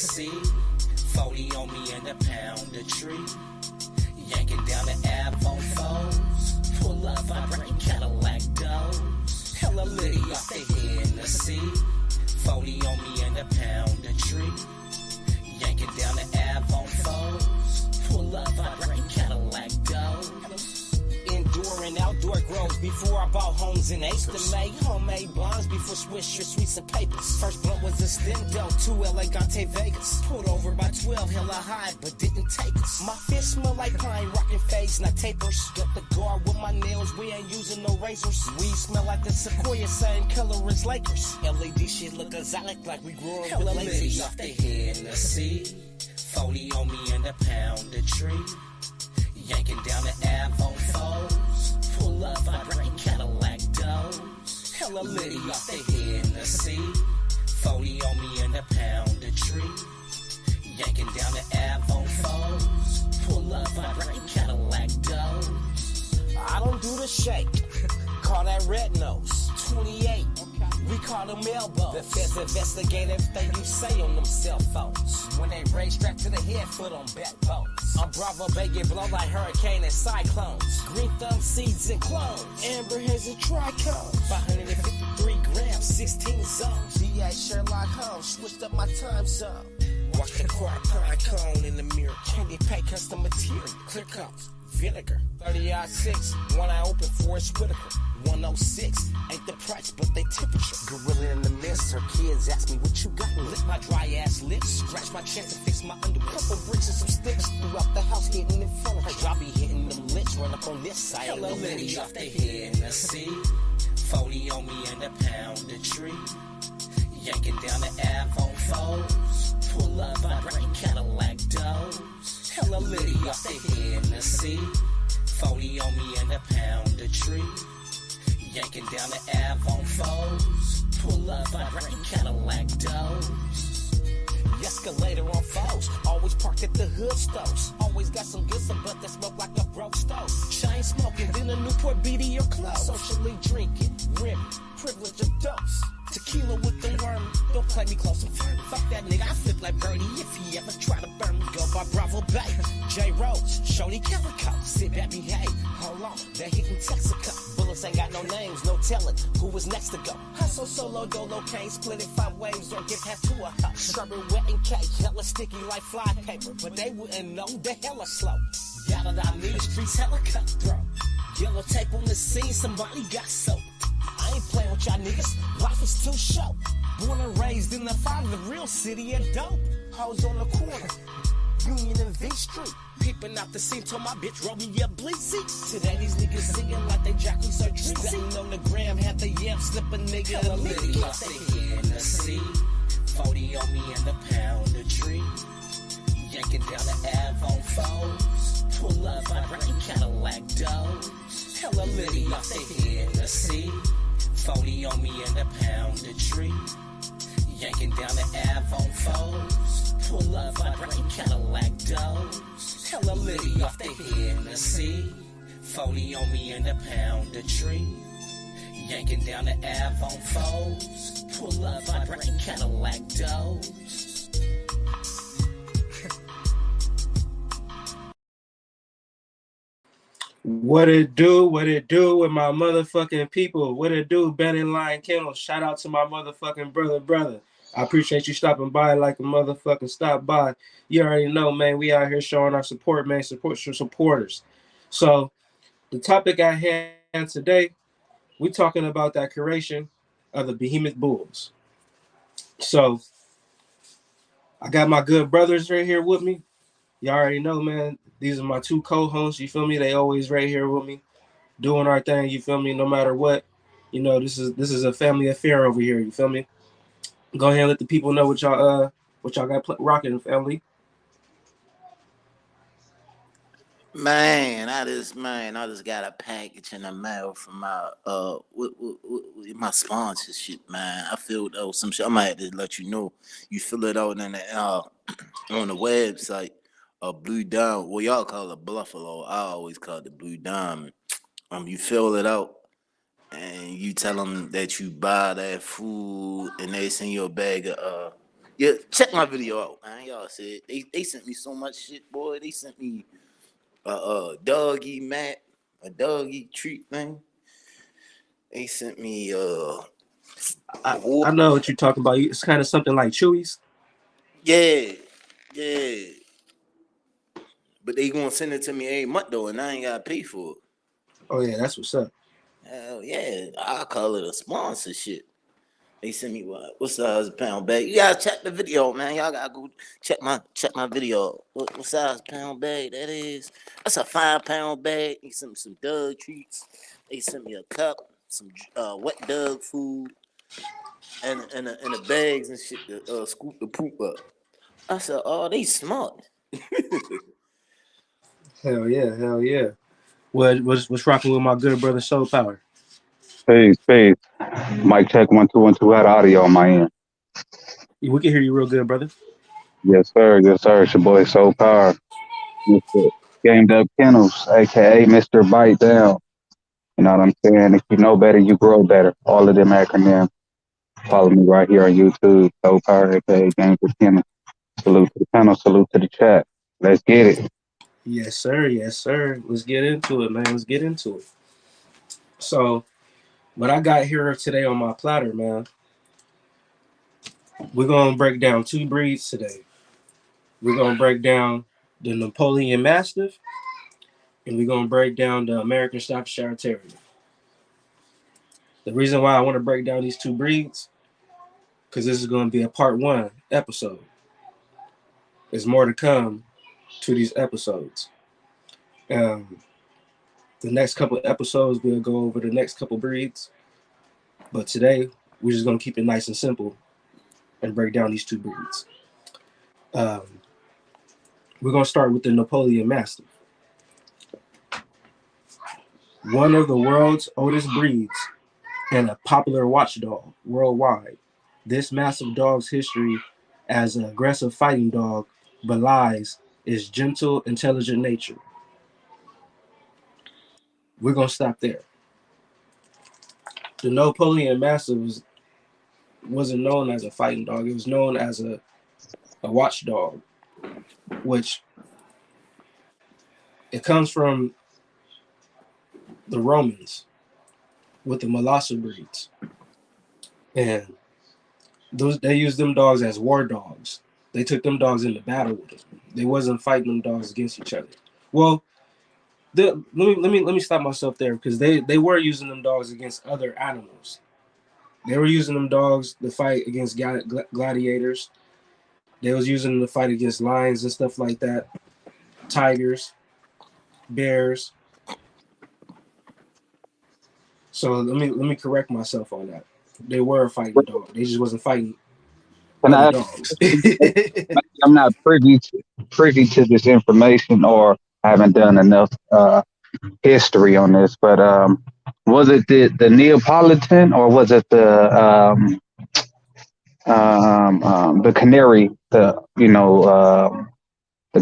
sea. 40 on me and a pound of tree. Yanking down the Ave on foes. Pull up, vibrating Cadillac doors. Hella litty off the Hennessy. 40 on me and a pound of tree. Yanking down the Ave on foes. Pull up, vibrating Cadillac doors. Indoor and outdoor grows before I bought homes and acres. To make homemade bonds before Swisher sweets and papers. First blunt was a Stendo, 2 Elegante Vegas. Pulled over by 12, hella high, but didn't take us. My fish smell like pine, rockin' fades, not tapers. Got the guard with my nails, we ain't using no razors. Weed smell like the Sequoia, same color as Lakers. LED shit look exotic like we grew up with lasers. Off the Hennessy, 40 on me and a pound of tree. Yanking down the Ave on foes. Pull up, vibrating Cadillac doors. Hella litty off the Hennessy. 40 on me and a pound of tree. Yanking down the Ave on foes. Pull up, vibrating Cadillac doors. I don't do the shake. Call that red nose. 28. We call them elbows. The feds investigate everything you say on them cell phones. When they race strapped to the head, foot on backbones. I'm Bravo Bay, get blow like hurricane and cyclones. Green thumb seeds and clones. Amber haze and trichomes. 553 grams, 16 zones. DA Sherlock Holmes, switched up my time zone. Watch the quad pine cone in the mirror. Candy paint custom material. Clear coats. Vinegar. 30-6, one I open for is Whitaker. 106, ain't the price, but they temperature. Gorilla in the mist, her kids ask me what you got. Lick my dry ass lips, scratch my chest and fix my underwear. Couple bricks and some sticks throughout the house, hitting in front of her. Y'all be hitting them licks, run up on this side. Hello, litty off the Hennessy. 40 on me and a pound of tree. Yanking down the Ave on foes. Pull up, vibrating Cadillac doors. Hella litty off the Hennessy. 40 on me and a pound of tree. Yanking down the Ave on foes. Pull up, vibrating Cadillac doors. Escalator on foes. Always parked at the hood stores. Always got some good stuff, but that smoke like a broke stove. Chain smoking, then a Newport BD or close. Socially drinking, rim, privilege of dose. Tequila with the worm, don't play me close and firm. Fuck that nigga, I flip like Birdie if he ever try to burn me. Go by Bravo Bay, J Rose, Shorty Calico. Sit back, behave, hold on, they hitting Texaco. Bullets ain't got no names, no telling who was next to go. Hustle solo, dolo, cane, split it 5 ways or get half to a hut. Strawberry wet and cake, hella sticky like fly paper, but they wouldn't know the hella slow. Yada da me, the streets hella cutthroat. Yellow tape on the scene, somebody got soaked. I ain't playing with y'all niggas, life is too short. Born and raised in the five, the real city and dope. Hoes on the corner, Union and V Street. Peeping out the scene, told my bitch, roll me a bleezy. Today these niggas singing like they jockeys are drinking. Sitting on the gram, had the yamp, slip a nigga a litty off the Hennessy. 40 on me and a pound of tree. Yanking down the Ave on foes. Pull up, vibrating Cadillac doors. Hella litty off the Hennessy. 40 on me and a pound of tree. Yanking down the Ave on foes. Pull up, vibrating Cadillac doors. Hella litty off the Hennessy. 40 on me and a pound of tree. Yanking down the Ave on foes. Pull up, vibrating Cadillac doors. What it do with my motherfucking people? What it do, Ben and Lion Kennel? Shout out to my motherfucking brother. I appreciate you stopping by like a motherfucking stop by. You already know, man, we out here showing our support, man. Support your supporters. So the topic at hand today, we talking about that curation of the Behemoth Bulls. So I got my good brothers right here with me. Y'all already know, man. These are my 2 co-hosts. You feel me? They always right here with me, doing our thing. You feel me? No matter what, you know, this is a family affair over here. You feel me? Go ahead and let the people know what y'all got rocking, family. Man, I just got a package in the mail from my with my sponsorship, man. I filled out some shit. I might have to let you know. You fill it out in the on the website. Blue Diamond. Well, y'all call it Buffalo. I always call it the Blue Diamond. You fill it out and you tell them that you buy that food and they send you a bag of Yeah, check my video out, man. Y'all said they sent me so much shit, boy. They sent me a doggy mat, a doggy treat thing. They sent me I know what you're talking about. It's kind of something like Chewy's. yeah, yeah. But they gonna send it to me every month though, and I ain't gotta pay for it. Oh yeah, that's what's up. Hell yeah, I call it a sponsorship. They send me what size pound bag? You gotta check the video, man. Y'all gotta go check my video. What size pound bag that is? That's a 5 pound bag. They sent me some dog treats. They sent me a cup, some wet dog food, and the bags and shit to scoop the poop up. I said, oh, they smart. Hell yeah, hell yeah. What's rocking with my good brother Soul Power? Peace, peace. Mic check 1 2 1 2. Had audio on my end. We can hear you real good, brother. Yes, sir. Yes, sir. It's your boy Soul Power, Mr. Gamed Up Kennels, aka Mr. Bite Down. You know what I'm saying? If you know better, you grow better. All of them acronyms. Follow me right here on YouTube. Soul Power, aka Gamed Up Kennels. Salute to the panel. Salute to the chat. Let's get it. Yes, sir. Yes, sir. Let's get into it, man. Let's get into it. So, what I got here today on my platter, man, we're gonna break down two breeds today. We're gonna break down the Napoleon Mastiff, and we're gonna break down the American Staffordshire Terrier. The reason why I want to break down these two breeds, because this is gonna be a part one episode. There's more to come to these episodes. Um, the next couple of episodes, we'll go over the next couple breeds. But today, we're just gonna keep it nice and simple and break down these two breeds. Um, we're gonna start with the Napoleon Mastiff, one of the world's oldest breeds and a popular watchdog worldwide. This massive dog's history as an aggressive fighting dog belies its gentle, intelligent nature. We're gonna stop there. The Napoleon Mastiff wasn't known as a fighting dog; it was known as a watchdog, which it comes from the Romans with the Molosser breeds, and they used them dogs as war dogs. They took them dogs into battle with them. They wasn't fighting them dogs against each other. Well, let me stop myself there because they were using them dogs against other animals. They were using them dogs to fight against gladiators. They was using them to fight against lions and stuff like that, tigers, bears. So let me correct myself on that. They were fighting dog. They just wasn't fighting Can other I? dogs. I'm not privy to this information, or haven't done enough history on this. But was it the Neapolitan, or was it the Canary? The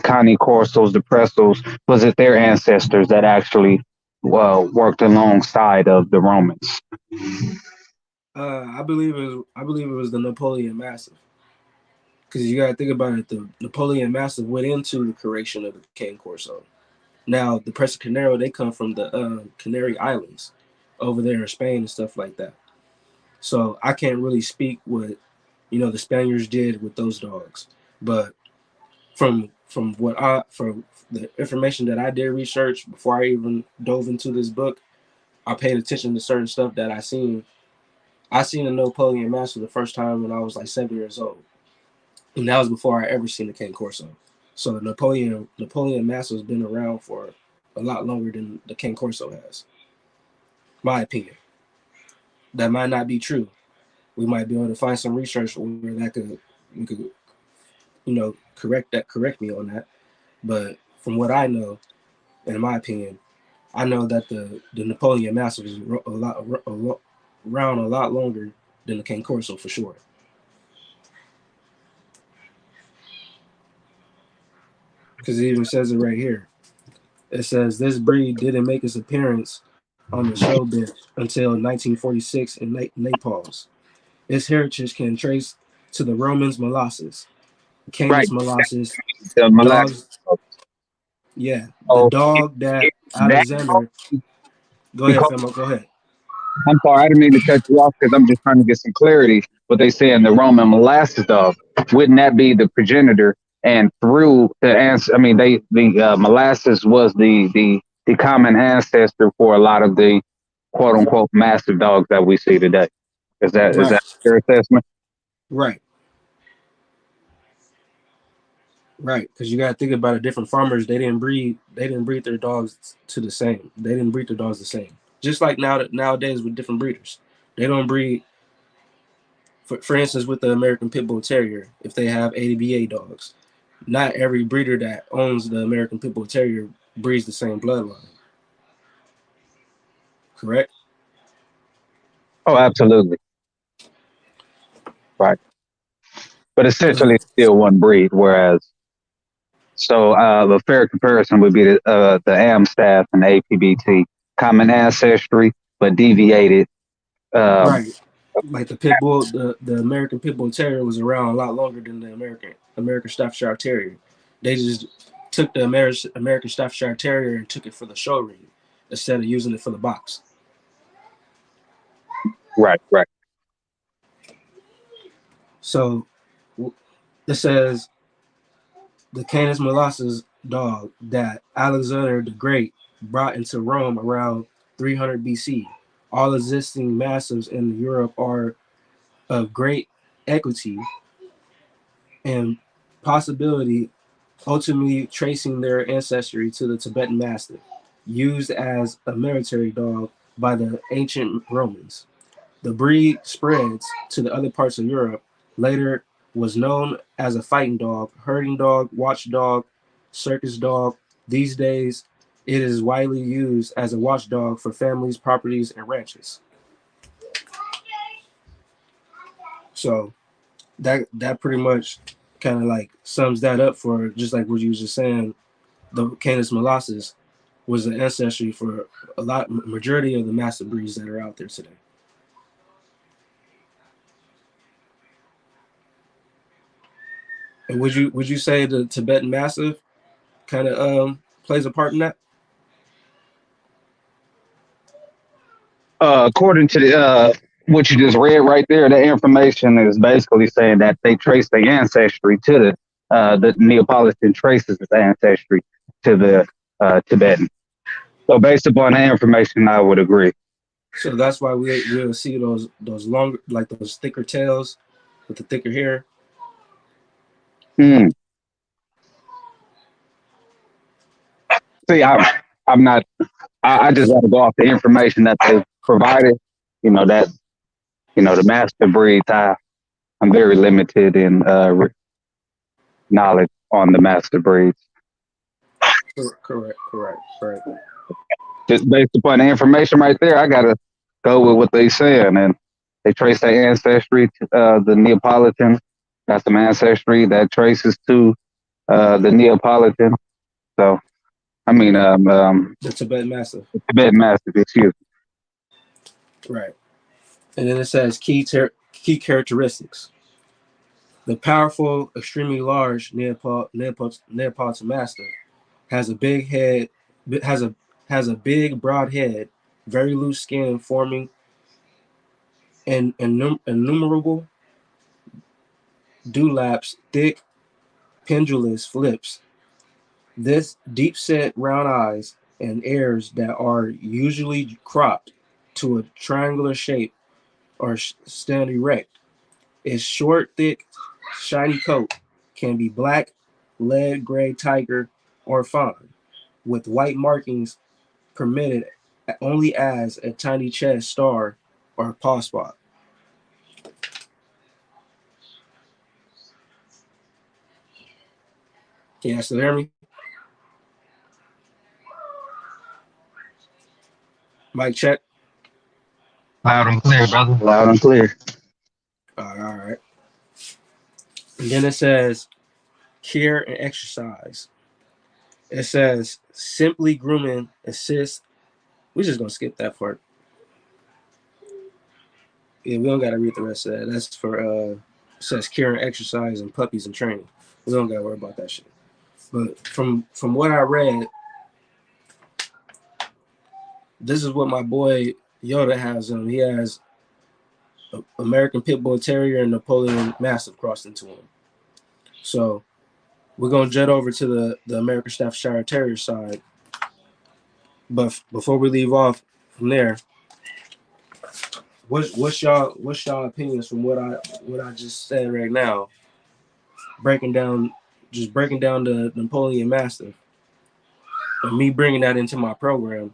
Connie Corsos, the Pressos. Was it their ancestors that actually worked alongside of the Romans? I believe it was the Napoleon Mastiff. Because you gotta think about it, the Napoleon Mastiff went into the creation of the Cane Corso. Now the Presa Canero, they come from the Canary Islands over there in Spain and stuff like that. So I can't really speak what the Spaniards did with those dogs, but from the information that I did research before I even dove into this book, I paid attention to certain stuff that I seen. I seen a Napoleon Mastiff the first time when I was like 7 years old. And that was before I ever seen the Cane Corso. So the Napoleon Mastiff has been around for a lot longer than the Cane Corso has. My opinion. That might not be true. We might be able to find some research where that could correct me on that. But from what I know, in my opinion, I know that the Napoleon Mastiff is around a lot longer than the Cane Corso for sure. Because it even says it right here. It says this breed didn't make its appearance on the show bench until 1946 in Naples. Its heritage can trace to the Romans molasses, Right. Canis molasses, The molasses. dogs. Yeah, the So dog that that Alexander. Go ahead, because Femo. Go ahead. I'm sorry, I didn't mean to cut you off because I'm just trying to get some clarity. What they say in the Roman molasses dog, wouldn't that be the progenitor? And through the answer, I mean, the molasses was the common ancestor for a lot of the quote unquote massive dogs that we see today. Is Right, that your assessment? right, right. Because you got to think about it. Different farmers, they didn't breed. They didn't breed their dogs to the same. They didn't breed their dogs the same. Just like nowadays with different breeders, they don't breed. For instance, with the American Pit Bull Terrier, if they have ABA dogs, not every breeder that owns the American Pit Bull Terrier breeds the same bloodline. Correct. Oh, absolutely. Right. But essentially, So, it's still one breed. Whereas, so the fair comparison would be the Amstaff and the APBT, common ancestry, but deviated. Um, right. Like the pit bull, the American Pit Bull Terrier was around a lot longer than the American Staffordshire Terrier. They just took the American Staffordshire Terrier and took it for the show ring instead of using it for the box. right, right. So it says the Canis molossus dog that Alexander the Great brought into Rome around 300 BC. All existing mastiffs in Europe are of great equity and possibility, ultimately tracing their ancestry to the Tibetan Mastiff, used as a military dog by the ancient Romans. The breed spreads to the other parts of Europe. Later was known as a fighting dog, herding dog, watchdog, circus dog. These days, it is widely used as a watchdog for families, properties, and ranches. So that pretty much kind of like sums that up for just like what you was just saying. The Canis molossus was the ancestry for a lot majority of the mastiff breeds that are out there today. And would you say the Tibetan Mastiff kind of plays a part in that? According to what you just read right there, that information is basically saying that they trace their ancestry to the Neapolitan traces its ancestry to the Tibetan. So based upon that information, I would agree. So that's why we'll see those longer, like those thicker tails with the thicker hair. Hmm. See, I'm not. I just got to go off the information that they provided. You know that the master breeds. I'm very limited in knowledge on the master breeds. Correct. Just based upon the information right there, I gotta go with what they saying, and they trace their ancestry to the Neapolitan. Got some ancestry that traces to the Neapolitan. So I mean, The Tibetan Mastiff. Tibetan Mastiff. Excuse me. Right. And then it says key characteristics. The powerful, extremely large Neapolitan Mastiff has a big head, has a has a big broad head, very loose skin forming innumerable dewlaps, thick pendulous flips. This deep set round eyes and ears that are usually cropped to a triangular shape or stand erect. Its short, thick, shiny coat can be black, lead gray tiger, or fawn, with white markings permitted only as a tiny chest star or paw spot. Can you still hear me? Mic check. Loud and clear, brother. Loud and clear. All right. And then it says care and exercise. It says simply grooming assist. We're just gonna skip that part. Yeah, we don't gotta read the rest of that. That's for It says care and exercise and puppies and training. We don't gotta worry about that shit. But from what I read, this is what my boy Yoda has him. He has American Pit Bull Terrier and Napoleon Mastiff crossed into him. So we're gonna jet over to the American Staffordshire Terrier side. But before we leave off from there, what's y'all opinions from what I just said right now? Breaking down, just breaking down the Napoleon Mastiff and me bringing that into my program.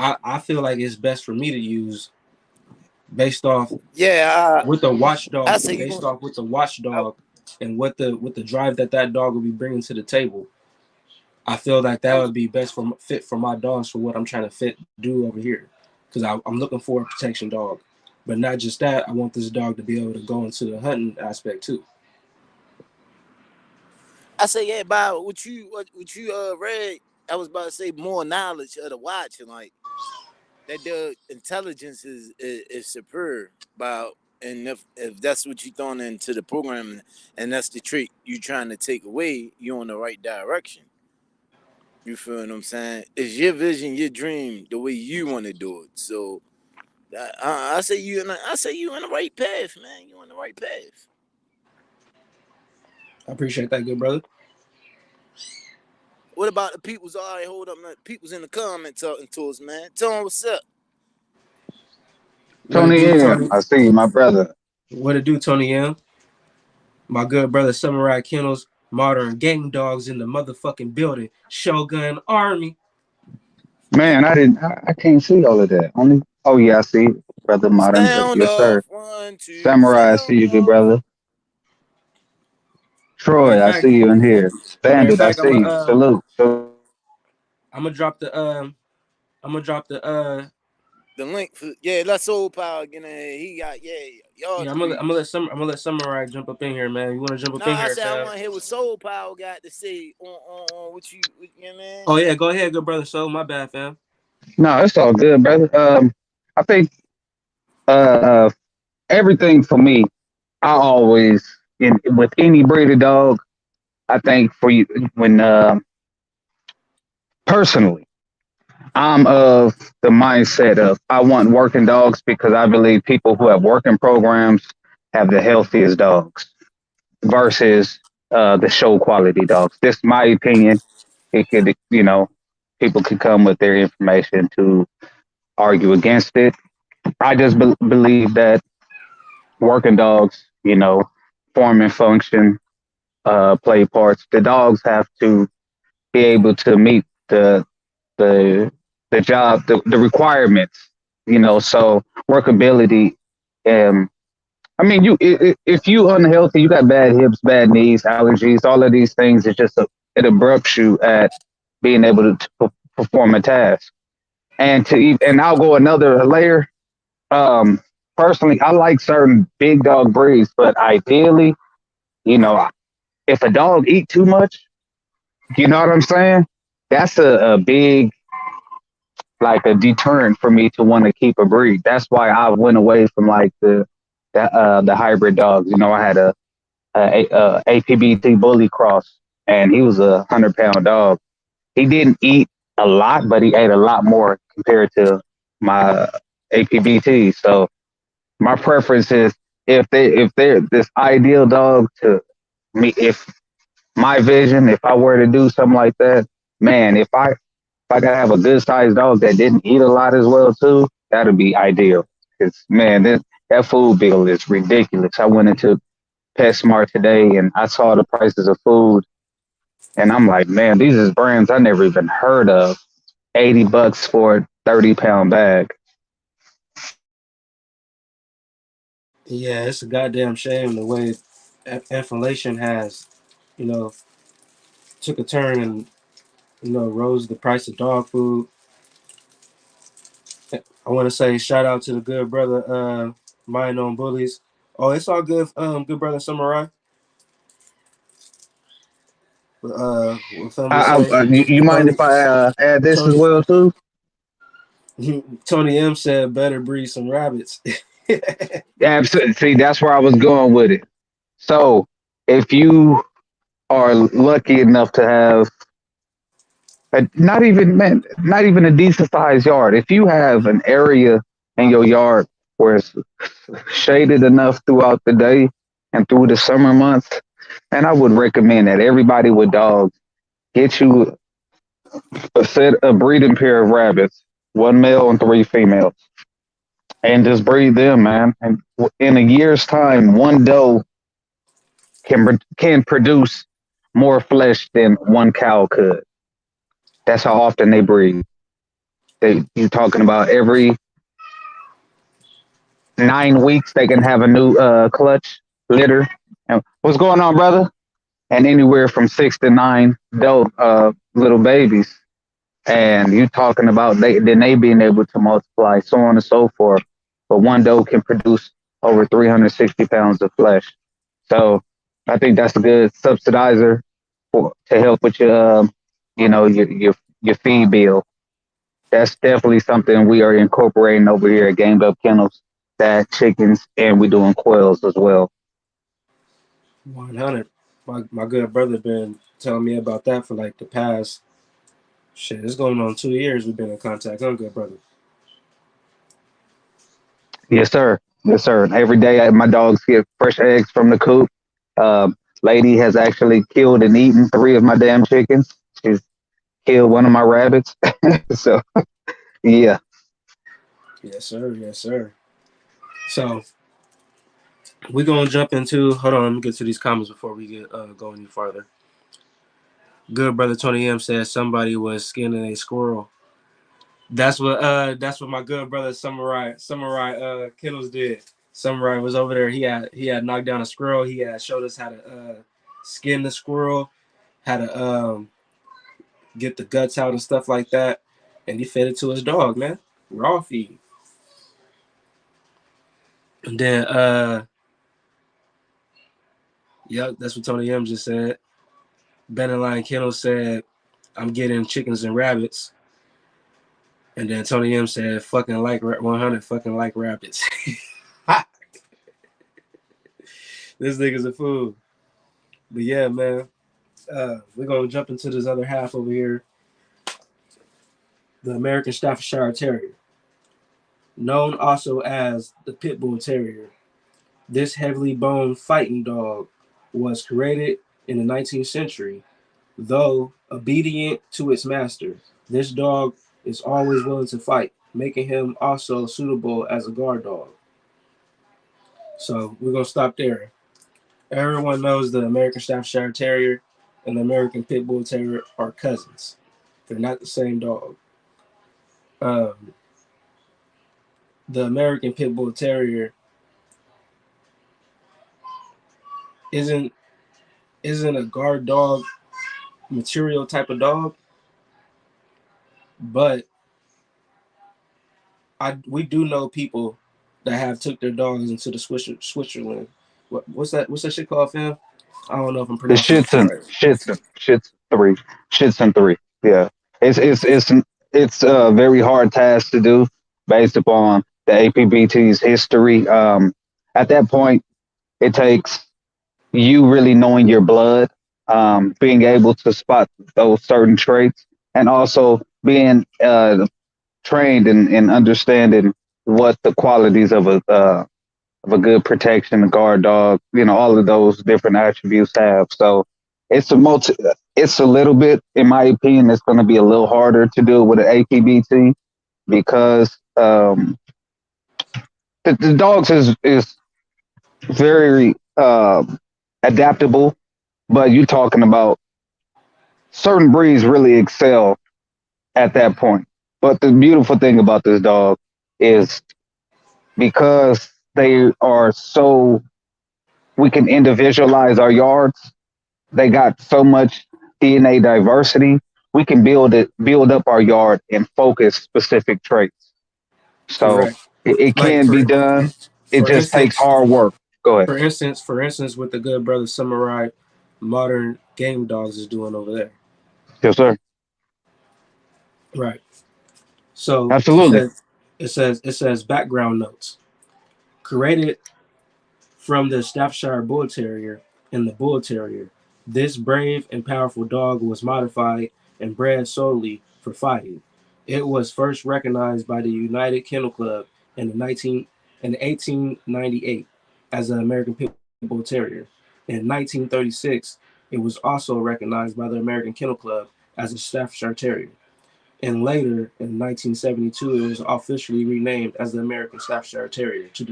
I feel like it's best for me to use based off Yeah, with the I watchdog, say you based going. off with the I, watchdog and what the drive that dog will be bringing to the table. I feel like that I, would be best for fit for my dogs for what I'm trying to do over here, because I'm looking for a protection dog, but not just that. I want this dog to be able to go into the hunting aspect too. I say yeah, Bob. What you read? I was about to say more knowledge of the watch and like that. The intelligence is superior, Bob. And if that's what you throwing into the program, and that's the trick you trying to take away, you're in the right direction. You feel what I'm saying? It's your vision, your dream, the way you want to do it. So I say I say you in the right path, man. You on the right path. I appreciate that, good brother. What about the people's? All right, hold up, man. People's in the comments talking to us, man. Tell them what's up. What it Tony do, M, Tony? I see you, my brother. What it do, Tony M? My good brother, Samurai Kennels, modern gang dogs in the motherfucking building. Shogun Army. Man, I can't see all of that. Only, oh yeah, I see, brother Modern. Sound Yes, sir. off. 1, 2. Samurai, I see Sound you, good off. brother. Matter Troy, of I fact, see you in here. matter of Bandit, I fact, see you. Salute. So, I'm gonna drop the I'm gonna drop the The link for yeah, let's old power get in here. He got y'all yeah, I'm gonna three. I'm gonna let Samurai jump up in here, man. You wanna jump up No, in I here, said I fam? want to hear what Soul Power got to say on what you know, man. Oh yeah, go ahead, good brother. So my bad, fam. no, it's all good, brother. I think uh, everything for me, I always in with any breed of dog. I think for you when personally, I'm of the mindset of I want working dogs because I believe people who have working programs have the healthiest dogs versus the show quality dogs. This is my opinion. It could, people could come with their information to argue against it. I just believe that working dogs, form and function, play parts. The dogs have to be able to meet the the job, the requirements. So workability. Um, I mean, if you unhealthy, you got bad hips, bad knees, allergies, all of these things. It abrupts you at being able to perform a task. And I'll go another layer. Um, Personally, I like certain big dog breeds, but ideally, you know, if a dog eat too much, you know what I'm saying? That's a big like a deterrent for me to want to keep a breed. That's why I went away from like the hybrid dogs. I had a APBT bully cross, and he was 100 pound dog. He didn't eat a lot, but he ate a lot more compared to my APBT. So my preference is if they're this ideal dog to me, if my vision, if I were to do something like that, man, if I could have a good sized dog that didn't eat a lot as well too, that'd be ideal. Because man, that food bill is ridiculous. I went into PetSmart today and I saw the prices of food, and I'm like, man, these is brands I never even heard of. $80 for a 30 pound bag. Yeah, it's a goddamn shame the way inflation has, you know, took a turn and rose the price of dog food. I want to say shout out to the good brother, Mind on Bullies. Oh, it's all good, good brother Samurai. What family say? You mind Tony, if I add this as Tony, well too? Tony M said better breed some rabbits. Absolutely. See, that's where I was going with it. So, if you are lucky enough to have not even man, not even a decent sized yard, if you have an area in your yard where it's shaded enough throughout the day and through the summer months, and I would recommend that everybody with dogs get you a breeding pair of rabbits, one male and three females, and just breed them, man. And in a year's time, one doe can produce more flesh than one cow could. That's how often they breed. You're talking about every 9 weeks they can have a new clutch litter. And what's going on, brother? And anywhere from 6 to 9 doe little babies. And you talking about they being able to multiply, so on and so forth. But one doe can produce over 360 pounds of flesh. So I think that's a good subsidizer to help with your, your feed bill. That's definitely something we are incorporating over here at Gamed Up Kennels. That chickens and we doing quails as well. 100. My good brother been telling me about that for like the past shit. It's going on 2 years. We've been in contact. I'm good brother. Yes, sir. Yes, sir. Every day my dogs get fresh eggs from the coop. Lady has actually killed and eaten three of my damn chickens. She's killed one of my rabbits. So yeah. Yes sir. Yes sir. So we're gonna jump into. Hold on. Let me get to these comments before we get go any farther. Good brother Tony M says somebody was skinning a squirrel. That's what my good brother Samurai Kennels did. Samurai was over there. He had knocked down a squirrel. He had showed us how to skin the squirrel, how to get the guts out and stuff like that. And he fed it to his dog, man. Raw feed. And then yep, that's what Tony M just said. Ben and Lion Kennel said, I'm getting chickens and rabbits. And then Tony M said, fucking like 100 fucking like rabbits. This nigga's a fool. But yeah, man. We're gonna jump into this other half over here. The American Staffordshire Terrier, known also as the Pit Bull Terrier. This heavily boned fighting dog was created in the 19th century. Though obedient to its master, this dog is always willing to fight, making him also suitable as a guard dog. So we're gonna stop there. Everyone knows the American Staffordshire Terrier and the American Pit Bull Terrier are cousins. They're not the same dog. Um, the American Pit Bull Terrier isn't isn't a guard dog material type of dog, but we do know people that have took their dogs into the Switzerland. What's that shit called, fam? I don't know if I'm The pronouncing it right. Shits three, Shits and three. Yeah, it's a very hard task to do based upon the APBT's history. At that point, it takes you really knowing your blood, being able to spot those certain traits, and also being trained in understanding what the qualities of a good protection, a guard dog, all of those different attributes have. So it's it's a little bit, in my opinion, it's going to be a little harder to do with an APBT because the dogs is very adaptable, but you're talking about certain breeds really excel at that point. But the beautiful thing about this dog is because they are so we can individualize our yards. They got so much DNA diversity. We can build up our yard and focus specific traits. So Correct. it Like can be done. It for just takes instance, hard work. Go ahead. for instance, with the good brother Samurai, modern game dogs is doing over there. Yes, sir. Right. So Absolutely. it says background notes. Created from the Staffordshire Bull Terrier and the Bull Terrier, this brave and powerful dog was modified and bred solely for fighting. It was first recognized by the United Kennel Club in the 1898 as an American Pit Bull Terrier. In 1936, it was also recognized by the American Kennel Club as a Staffordshire Terrier. And later, in 1972, it was officially renamed as the American Staffordshire Terrier to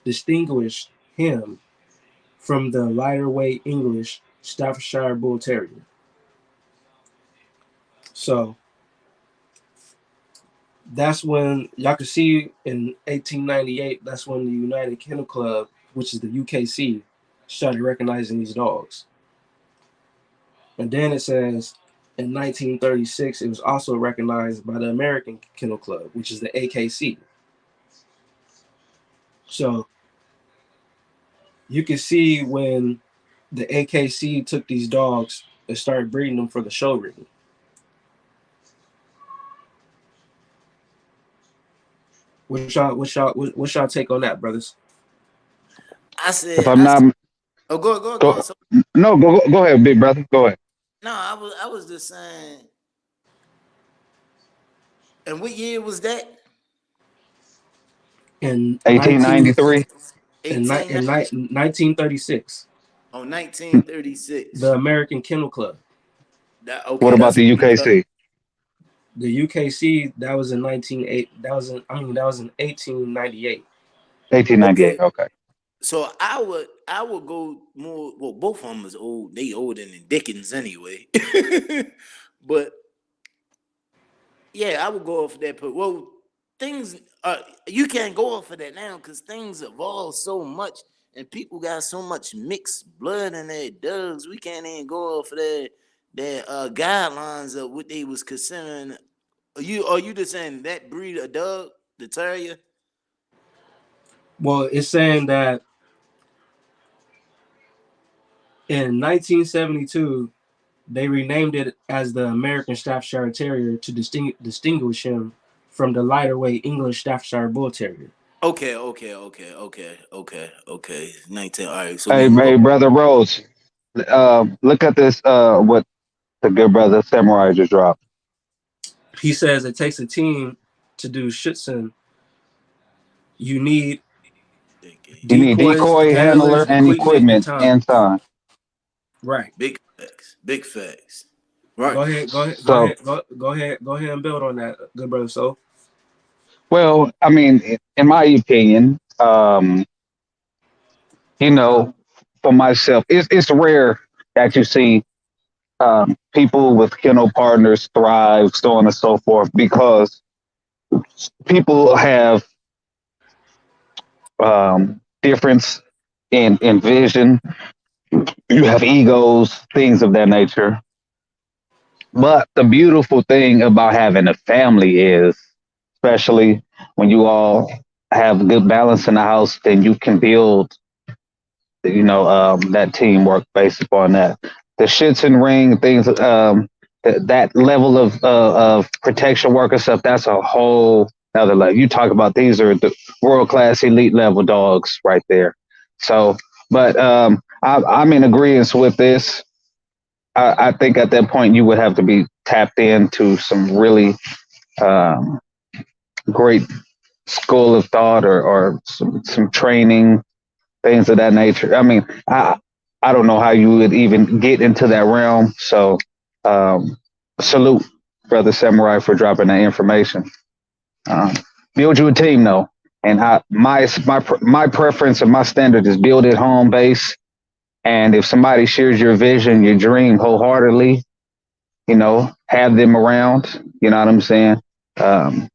distinguish him from the lighter weight English Staffordshire Bull Terrier. So that's when y'all can see in 1898, that's when the United Kennel Club, which is the UKC, started recognizing these dogs. And then it says in 1936, it was also recognized by the American Kennel Club, which is the AKC. So you can see when the AKC took these dogs and started breeding them for the show ring. What's y'all take on that, brothers? I If said, I'm not, oh, go go, ahead. So, no, go ahead, big brother. Go ahead. no, I was just saying. And what year was that? In 1893. 1890. 1936, Oh, 1936. the American Kennel Club. What Okay, about that's the what we got. UKC? The UKC, that was in 1908. That was in 1898. 1898. Okay, Okay. so I would go more. Well, both of them is old. They older than Dickens anyway. But yeah, I would go off that. But well, things you can't go off of that now because things evolve so much, and people got so much mixed blood in their dogs. We can't even go off of that guidelines of what they was considering. Are you just saying that breed of dog, the terrier? Well, it's saying that in 1972, they renamed it as the American Staffordshire Terrier to distinguish him from the lighter weight English Staffordshire Bull Terrier. Okay. 19. All right, so Hey, we hey, brother Rose. Look at this. What the good brother Samurai just dropped. He says it takes a team to do Schutzen. You need decade. You need decoys, decoy, handlers, handler, and equipment, and equipment time. and time. Right. Big facts. Big facts. Right. Go ahead. Go ahead. Go So, ahead. Go ahead. Go ahead and build on that, good brother. So well, I mean, in my opinion, you know, for myself, it's rare that you see people with kennel partners thrive, so on and so forth, because people have difference in vision. You have egos, things of that nature. But the beautiful thing about having a family is, especially when you all have good balance in the house, then you can build, that teamwork based upon that. The shits and ring things, that level of protection work and stuff, that's a whole other level. You talk about these are the world class elite level dogs right there. So, but I'm in agreement with this. I think at that point you would have to be tapped into some really um, great school of thought or some training, things of that nature. I mean, I don't know how you would even get into that realm. So um, salute, brother Samurai, for dropping that information. Um, Build you a team though, and my preference and my standard is build it home base. And if somebody shares your vision, your dream wholeheartedly, have them around. You know what I'm saying? Um,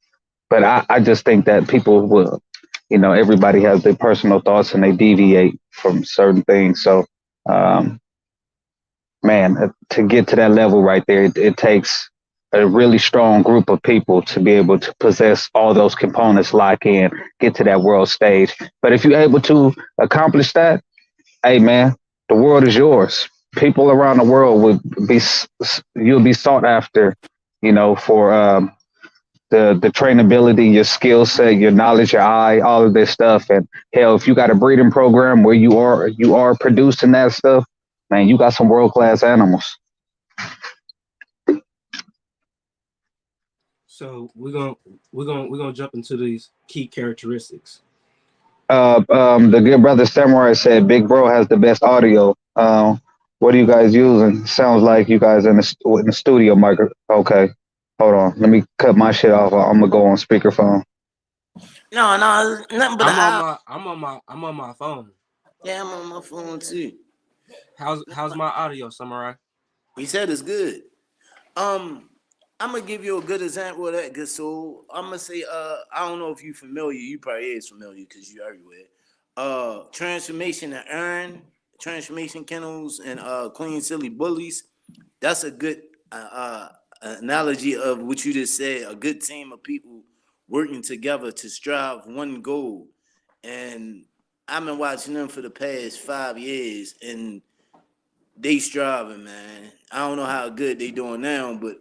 but I just think that people will, everybody has their personal thoughts and they deviate from certain things. So, um, man, to get to that level right there, it takes a really strong group of people to be able to possess all those components, lock in, get to that world stage. But if you're able to accomplish that, hey, man, the world is yours. People around the world would be, you'll be sought after, for the trainability, your skill set, your knowledge, your eye, all of this stuff. And hell, if you got a breeding program where you are producing that stuff, man, you got some world class animals. So we're gonna jump into these key characteristics. The good brother Samurai said Big Bro has the best audio. What are you guys using? Sounds like you guys in the studio micro. Okay, hold on. Let me cut my shit off. I'm gonna go on speakerphone. No, no, nothing but I'm on my phone. yeah, I'm on my phone too. How's my audio, Samurai? He said it's good. Um, I'm gonna give you a good example of that, good soul. I'm gonna say, I don't know if you familiar. You probably is familiar because you everywhere. Transformation and Earn, Transformation Kennels, and Queen Silly Bullies. That's a good analogy of what you just said. A good team of people working together to strive one goal. And I've been watching them for the past 5 years, and they striving, man. I don't know how good they doing now, but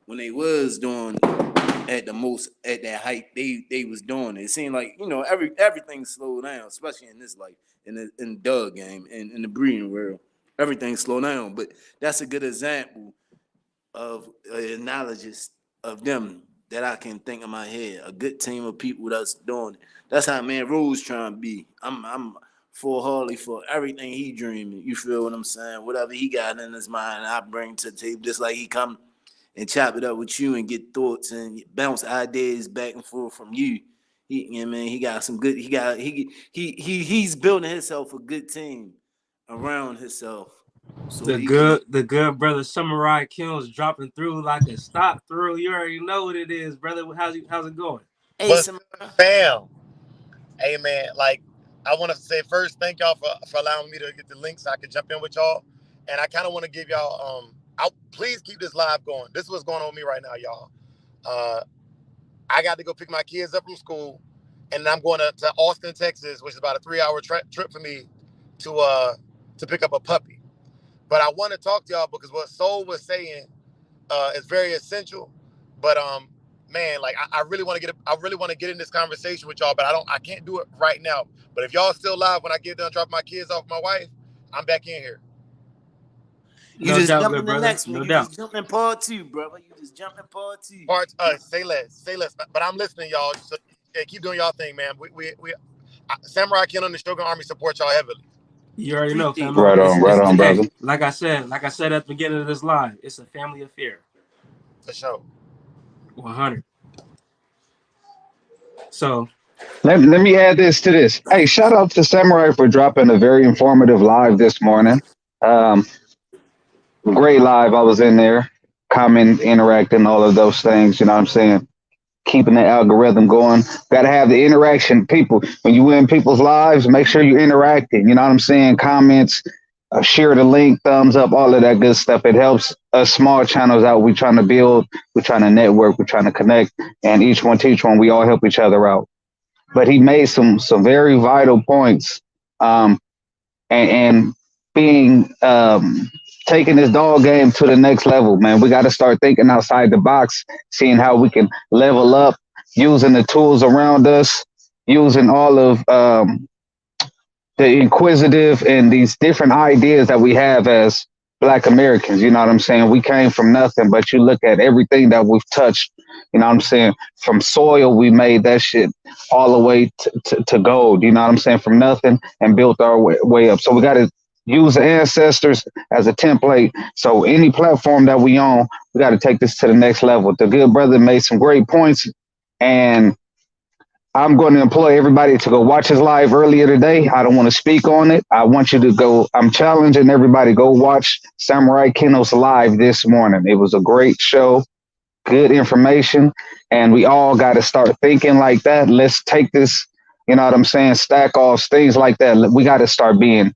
when they was doing at the most at that height, they was doing it. It seemed like everything slowed down, especially in this life, in the dog game and in the breeding world, everything slowed down. But that's a good example of analogies of them that I can think in my head. A good team of people that's doing it. That's how man Rose trying to be. I'm for Harley for everything he dreaming. You feel what I'm saying? Whatever he got in his mind, I bring to the table. Just like he come and chop it up with you and get thoughts and bounce ideas back and forth from you. He got some good. He's building himself a good team around himself. So he can. The good brother Samurai Kills dropping through like a stop through. You already know what it is, brother. How's it going? Hey, What's some. fam? Hey man, like I want to say first, thank y'all for allowing me to get the link so I can jump in with y'all. And I kind of want to give y'all out. Please keep this live going. This is what's going on with me right now, y'all. Uh, I got to go pick my kids up from school, and I'm going to Austin, Texas, which is about a 3-hour trip for me to pick up a puppy. But I want to talk to y'all because what Soul was saying is very essential. But man, like I really want to get in this conversation with y'all, but I can't do it right now. But if y'all still live when I get done dropping my kids off with my wife, I'm back in here. You No just doubt, jump good in the brother. next one. No You doubt. just jump in part two, brother. You just jump in part two. Parts say less. But I'm listening, y'all. So yeah, keep doing y'all thing, man. We Samurai Ken and the Shogun Army support y'all heavily. You already know, Appreciate family. that. Right on, brother. Hey, like I said at the beginning of this live, it's a family affair. For sure. 100. So Let me add this to this. Hey, shout out to Samurai for dropping a very informative live this morning. Um, Great live. I was in there, comment, interacting, all of those things. You know what I'm saying? Keeping the algorithm going. Got to have the interaction. People, when you in people's lives, make sure you're interacting. You know what I'm saying? Comments, share the link, thumbs up, all of that good stuff. It helps us small channels out. We trying to build, we're trying to network, we're trying to connect, and each one teach one. We all help each other out. But he made some very vital points. Um, and being taking this dog game to the next level, man. We got to start thinking outside the box, seeing how we can level up, using the tools around us, using all of the inquisitive and these different ideas that we have as Black Americans. You know what I'm saying? We came from nothing, but you look at everything that we've touched. You know what I'm saying? From soil, we made that shit all the way to gold. You know what I'm saying? From nothing and built our way up. So we got to use the ancestors as a template. So any platform that we own, we got to take this to the next level. The good brother made some great points, and I'm going to employ everybody to go watch his live earlier today. I don't want to speak on it. I want you to go. I'm challenging everybody, go watch Samurai Keno's live this morning. It was a great show, good information, and we all got to start thinking like that. Let's take this, you know what I'm saying, stack offs, things like that. We got to start being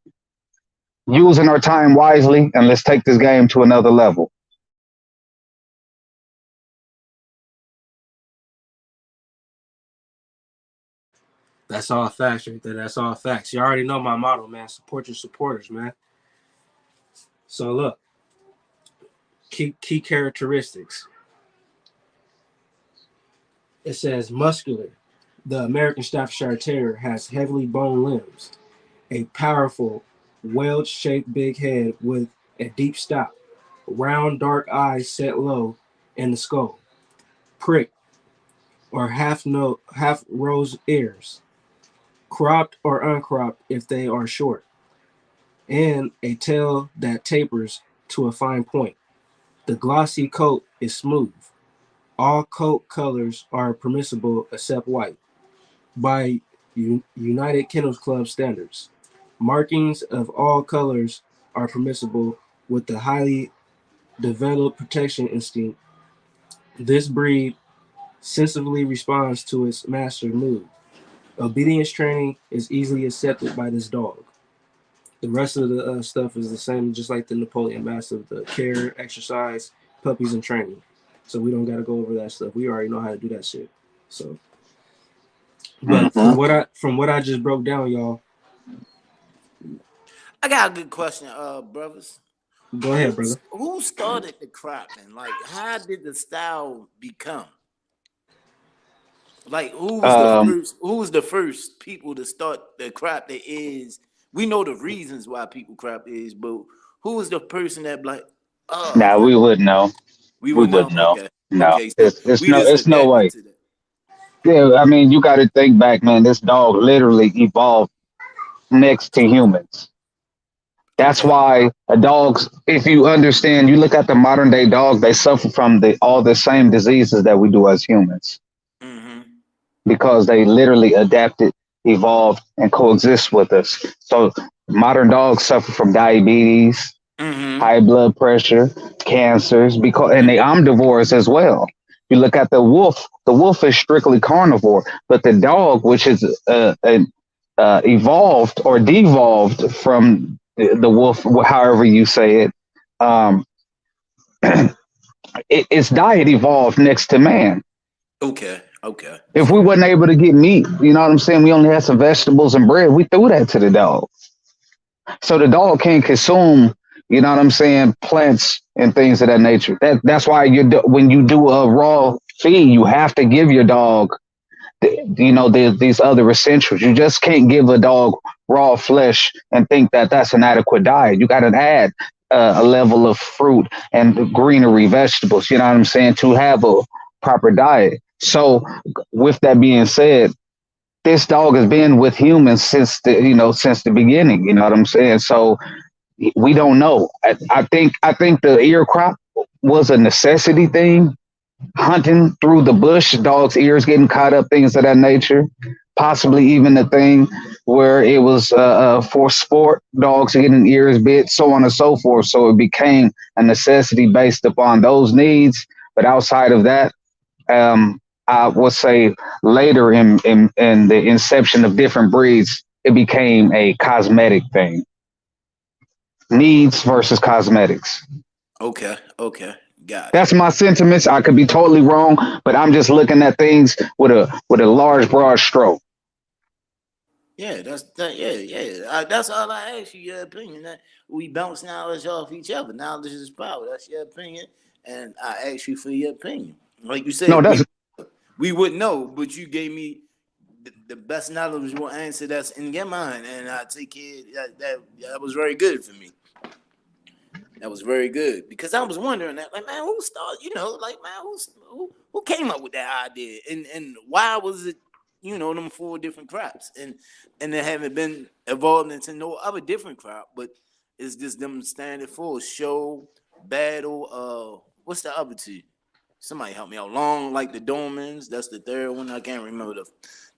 using our time wisely, and let's take this game to another level. that's all facts right there. That's all facts. You already know my motto, man. Support your supporters, man. So look, key characteristics. It says muscular. The American Staffordshire Terrier has heavily boned limbs, a powerful, well-shaped big head with a deep stop, round dark eyes set low in the skull, prick or half rose ears, cropped or uncropped if they are short, and a tail that tapers to a fine point. The glossy coat is smooth. All coat colors are permissible except white by United Kennels Club standards. Markings of all colors are permissible with the highly developed protection instinct. This breed sensitively responds to its master's mood. Obedience training is easily accepted by this dog. The rest of the stuff is the same, just like the Napoleon Mastiff, the care, exercise, puppies, and training. So we don't got to go over that stuff. We already know how to do that shit. So, but Mm-hmm. from what I just broke down, y'all. I got a good question, brothers. Go ahead, brother. Who started the cropping? Like, how did the style become? Like, who was the first? Who was the first people to start the crop? That is, we know the reasons why people crop is, but who was the person that like? Oh, Nah, we wouldn't know. we We would know. wouldn't know. Okay, No, okay. So we just it's no adapted way. to that. Yeah, I mean, you got to think back, man. This dog literally evolved next to humans. That's Okay. why dogs, if you understand, you look at the modern day dog, they suffer from all the same diseases that we do as humans Mm-hmm. because they literally adapted, evolved, and coexist with us. So modern dogs suffer from diabetes, Mm-hmm. high blood pressure, cancers, because and they omnivores as well. You look at the wolf is strictly carnivore, but the dog, which is evolved or devolved from the wolf, however you say it, um, its diet evolved next to man. Okay. Okay. If we So. wasn't able to get meat, you know what I'm saying? We only had some vegetables and bread. We threw that to the dog. So the dog can't consume, you know what I'm saying, plants and things of that nature. That's why when you do a raw feed, you have to give your dog, these other essentials. You just can't give a dog raw flesh and think that that's an adequate diet. You got to add a level of fruit and greenery, vegetables. You know what I'm saying, to have a proper diet. So, with that being said, this dog has been with humans since the beginning. You know what I'm saying? So we don't know. I think the ear crop was a necessity thing. Hunting through the bush, dogs' ears getting caught up, things of that nature. Possibly even a thing where it was for sport, dogs getting ears bit, so on and so forth. So it became a necessity based upon those needs. But outside of that, I would say later in the inception of different breeds, it became a cosmetic thing. Needs versus cosmetics. Okay. Okay. Got it. That's my sentiments. I could be totally wrong, but I'm just looking at things with a large, broad stroke. Yeah, that's that. Yeah, yeah. That's all I ask you. Your opinion. That we bounce knowledge off each other. Knowledge is power. That's your opinion, and I ask you for your opinion. Like you No, said, that's we would know, but you gave me the best knowledgeable answer that's in your mind, and I take it that was very good for me. That was very good because I was wondering that, like, man, who started? Like, man, who came up with that idea, and why was it, them four different crops, and they haven't been evolved into no other different crop, but it's just them standing for show, battle. What's the other two? Somebody help me out. Long like the Domans. That's the third one. I can't remember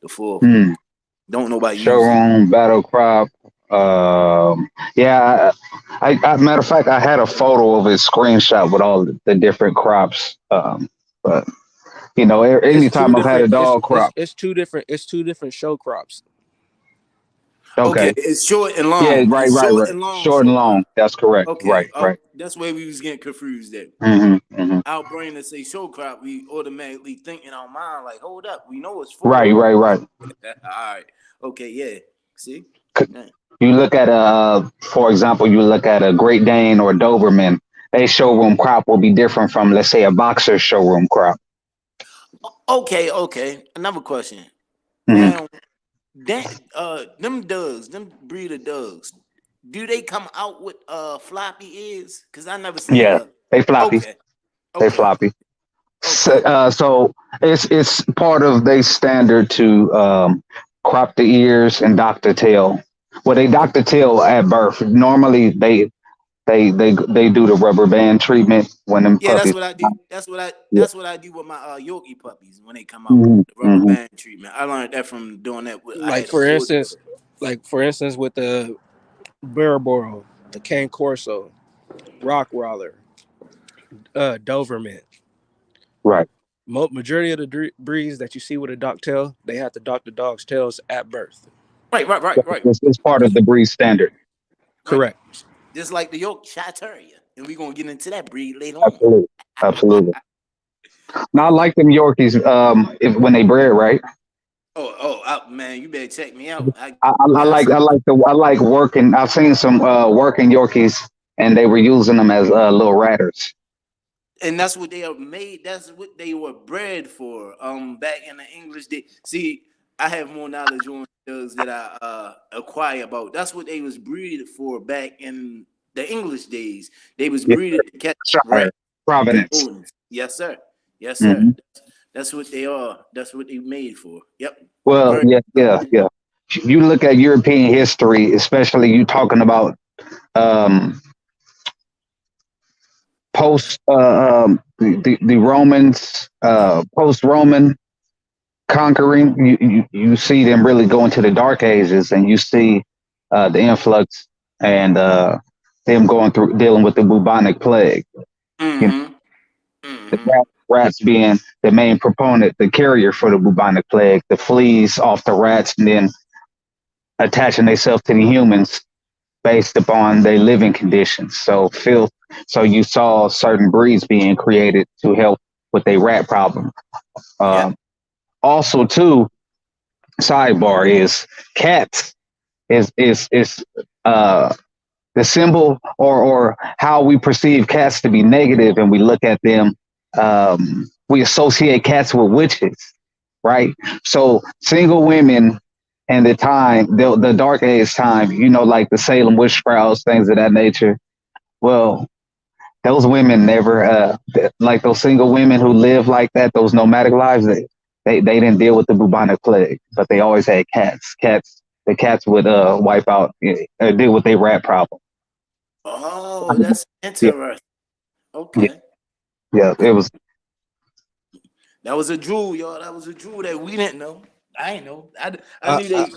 the fourth one. hmm, Don't nobody use it. showroom battle crop. Yeah, matter of fact, I had a photo of his screenshot with all the different crops. But It's two anytime I've had a different. dog crop, It's two different. It's two different show crops. Okay, okay, it's short and yeah, long. right, It's right, short right, and long short and show long. crop. That's correct. Okay, Right, right. that's where we was getting confused there. Hmm. Our brain that say show crop, we automatically think in our mind like, hold up, we know it's Right, four. right, right. All right, okay, yeah. See, yeah. You look at for example, you look at a Great Dane or a Doberman. Their showroom crop will be different from, let's say, a boxer showroom crop. Okay. Another question. Mhm. Now, that them dogs, them breed of dogs, do they come out with floppy ears? Cause I never seen Yeah, a. they floppy. Okay, They okay, floppy. So, okay. so it's part of their standard to crop the ears and dock the tail. Well, they dock the tail at birth. Normally, they do the rubber band treatment when them Yeah, that's puppies. what I do. Yeah. That's what I do with my Yorkie puppies when they come out. Hmm. The rubber Hmm. band treatment. I learned that from doing that. I Like had a for Georgia. instance, with the Baraboro, the Cane Corso, Rockwaller, Doberman. Right. Majority of the breeds that you see with a dock tail, they have to dock the dog's tails at birth. Right. It's part of the breed standard. Right. Correct. Just like the Yorkshire Terrier, and we're gonna get into that breed later on. Absolutely. Absolutely. Not like them Yorkies. When they bred, right? Man, you better check me out. I I like see. I like working. I've seen some working Yorkies, and they were using them as little ratters. And that's what they are made. That's what they were bred for. Back in the English day. See, I have more knowledge on those that I acquire about. That's what they was breeded for back in the English days. They was Yeah, breeded to catch Shire, rats and Providence. rodents. Yes, sir. Yes, sir. Hmm. That's what they are. That's what they made for. Yep. Well, Very. yeah. You look at European history, especially you talking about um, post the Romans, post Roman conquering. You see them really go into the Dark Ages, and you see the influx and them going through dealing with the bubonic plague. You know, Mm-hmm. the Mm-hmm. rats being the main proponent, the carrier for the bubonic plague, the fleas off the rats, and then attaching themselves to the humans based upon their living conditions. So you saw certain breeds being created to help with a rat problem. Yep. Um, Also, too, sidebar is cats is the symbol or how we perceive cats to be negative, and we look at them. We associate cats with witches, right? So single women and the time, the dark age time, like the Salem witch trials, things of that nature. Well, those women never, like those single women who live like that, those nomadic lives, they didn't deal with the bubonic plague, but they always had cats. The cats would wipe out, deal with their rat problem. Oh, that's Yeah, interesting. yeah, Okay. yeah. It was. That was a jewel, y'all. That was a jewel that we didn't know. I ain't know. I I, knew I they.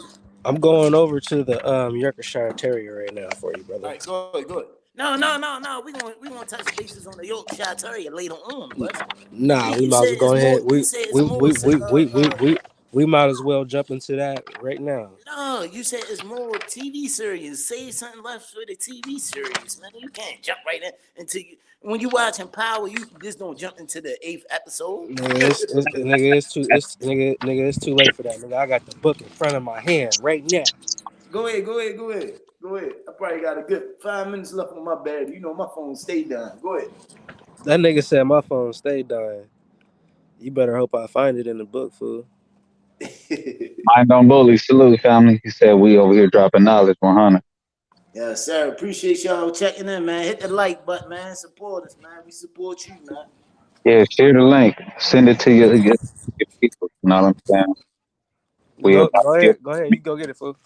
I'm going over to the Yorkshire Terrier right now for you, All brother. right, go ahead. No. We gonna touch bases on the Yorkshire Terrier later on, but Nah, we you might as said well go it's more. ahead. You said it's more. We might as well jump into that right now. No, you said it's more TV series. Say something left for the TV series, man. You can't jump right in into when you watching Power. You just don't jump into the eighth episode. Nigga, it's too late for that. Nigga, I got the book in front of my hand right now. Go ahead. I probably got a good 5 minutes left on my battery. You know my phone stay down. Go ahead. That nigga said my phone stayed dying. You better hope I find it in the book, fool. Mind on bully. Salute, family. He said we over here dropping knowledge 100. Yes, sir. Appreciate y'all checking in, man. Hit the like button, man. Support us, man. We support you, man. Yeah, share the link. Send it to your people. You know what I'm saying? We Go about go to get. ahead. Go ahead. You go get it, fool.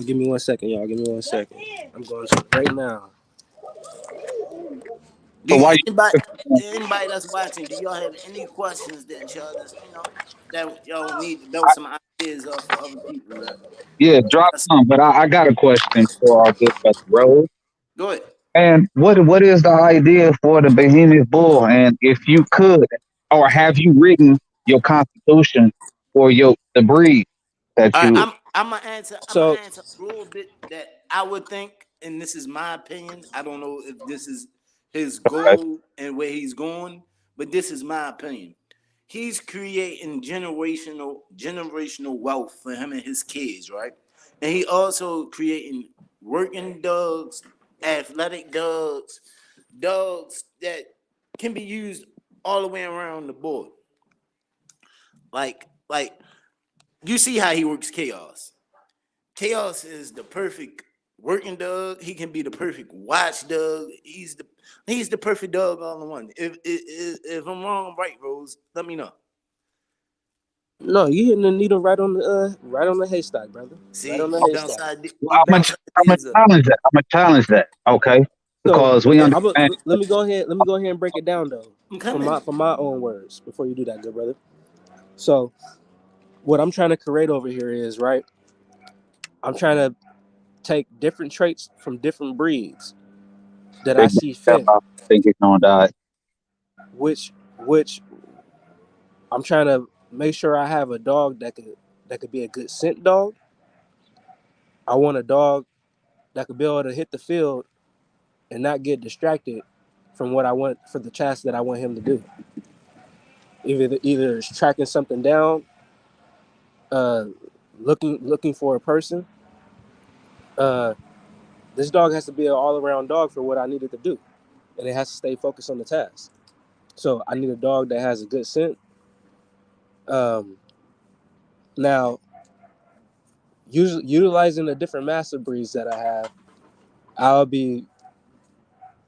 Give me 1 second, y'all. Give me 1 second. I'm going to it right now. Do So you, why anybody that's watching, do y'all have any questions that y'all just that y'all need to bounce some ideas off for other people, man? drop That's, some. But I got a question for our good brother Rose. go ahead. And what is the idea for the Behemoth Bull? And if you could, or have you written your constitution for the breed that All right, you? I'm gonna answer. I'm gonna So answer a little bit that I would think, and this is my opinion. I don't know if this is his Okay. goal and where he's going, but this is my opinion. He's creating generational wealth for him and his kids, right? And he also creating working dogs, athletic dogs, dogs that can be used all the way around the board. Like you see how he works chaos. Chaos is the perfect working dog. He can be the perfect watch dog. He's the perfect dog all in one. If I'm wrong, right, Rose, let me know. No, you hitting the needle right on the haystack, brother. Right on See, the we haystack. bounce Well, we bounce I'm gonna ideas up. challenge that. I'm gonna challenge that. Okay, So because we understand. let me go ahead. Let me go ahead and break it down though, I'm coming. from my own words. Before you do that, good brother. So what I'm trying to create over here is right. I'm trying to take different traits from different breeds that I Big see step fit, up. Think it's gonna die. which I'm trying to make sure I have a dog that could be a good scent dog. I want a dog that could be able to hit the field and not get distracted from what I want for the task that I want him to do. Either it's tracking something down, uh, looking for a person. Uh, this dog has to be an all around dog for what I needed to do, and it has to stay focused on the task. So I need a dog that has a good scent. Um, Now, utilizing the different master breeds that I have, I'll be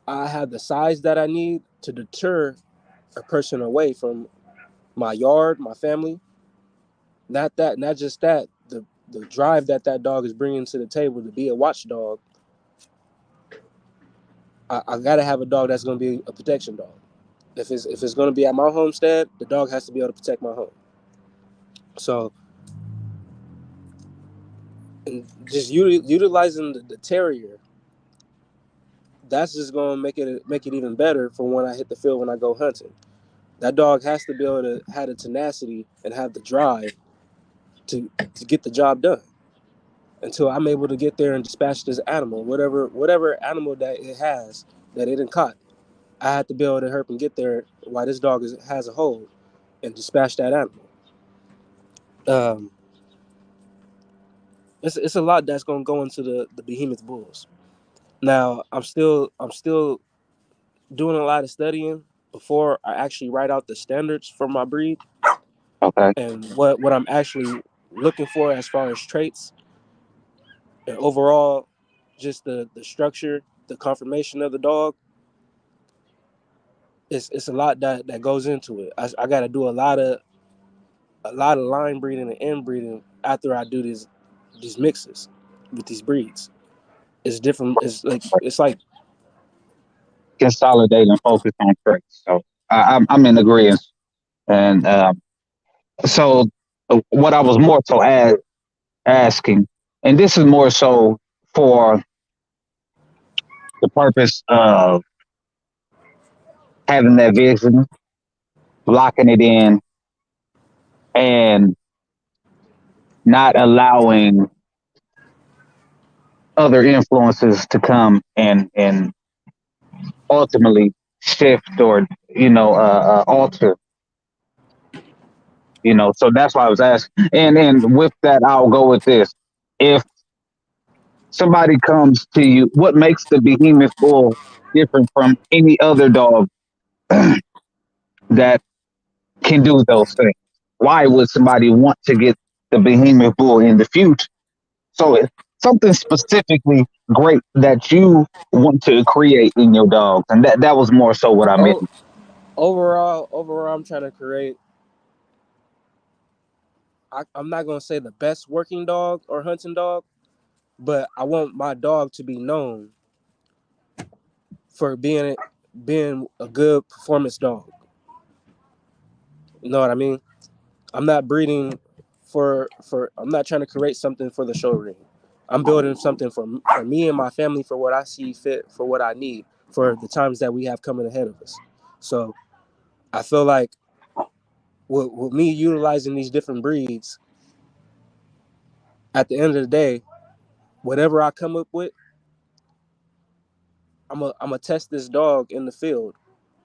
I have the size that I need to deter a person away from my yard, my family. Not just that. The drive that dog is bringing to the table to be a watchdog. I gotta have a dog that's gonna be a protection dog. If it's gonna be at my homestead, the dog has to be able to protect my home. So, and just utilizing the terrier, that's just gonna make it even better for when I hit the field when I go hunting. That dog has to be able to have the tenacity and have the drive to get the job done until I'm able to get there and dispatch this animal, whatever animal that it has that it didn't caught. I have to be able to help and get there while this dog has a hold and dispatch that animal. Um, it's a lot that's gonna go into the behemoth bulls. Now I'm still doing a lot of studying before I actually write out the standards for my breed Okay, and what I'm actually looking for as far as traits and overall just the structure, the conformation of the dog. It's a lot that goes into it. I got to do a lot of line breeding and inbreeding after I do these mixes with these breeds. It's different. It's like consolidate and focus on traits. So I'm in agreement. And so what I was more so asking, and this is more so for the purpose of having that vision, locking it in, and not allowing other influences to come and ultimately shift or alter. So that's why I was asking. And with that, I'll go with this. If somebody comes to you, what makes the behemoth bull different from any other dog that can do those things? Why would somebody want to get the behemoth bull in the future? So it's something specifically great that you want to create in your dogs, and that was more so what I meant. oh, overall, I'm trying to create. I'm not gonna say the best working dog or hunting dog, but I want my dog to be known for being a good performance dog. You know what I mean? I'm not breeding for. I'm not trying to create something for the show ring. I'm building something for me and my family for what I see fit for what I need for the times that we have coming ahead of us. So I feel like with me utilizing these different breeds, at the end of the day, whatever I come up with, I'm gonna test this dog in the field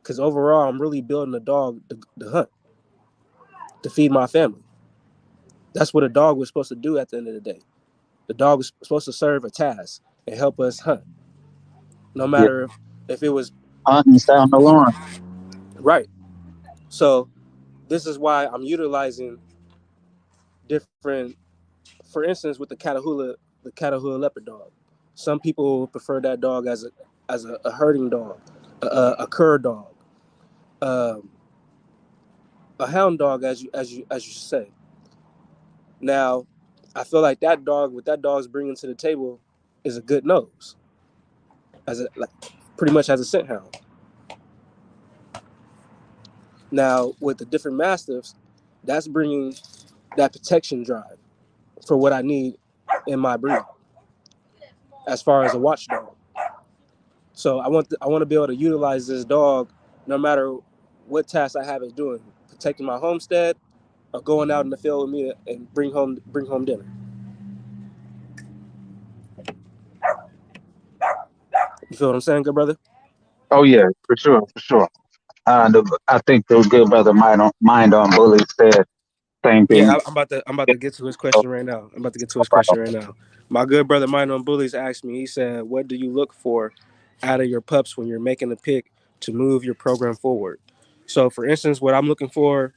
because overall I'm really building a dog to hunt, to feed my family. That's what a dog was supposed to do at the end of the day. The dog was supposed to serve a task and help us hunt. No Yeah, matter if it was hunt and sound alarm. Right. So this is why I'm utilizing different. For instance, with the Catahoula leopard dog. Some people prefer that dog as a herding dog, a cur dog, um, a hound dog, as you say. Now, I feel like that dog, what that dog's bringing to the table, is a good nose, as a like, pretty much as a scent hound. Now, with the different mastiffs, that's bringing that protection drive for what I need in my breed, as far as a watchdog. So I want to be able to utilize this dog, no matter what task I have it doing, protecting my homestead or going out in the field with me and bring home dinner. You feel what I'm saying, good brother? Oh yeah, for sure, for sure. I think the good brother mind on bully said same Yeah, thing. I'm about to get to his question right now. I'm about to get to No his question problem. right now. My good brother Mine on Bullies asked me. He said, "What do you look for out of your pups when you're making a pick to move your program forward?" So, for instance, what I'm looking for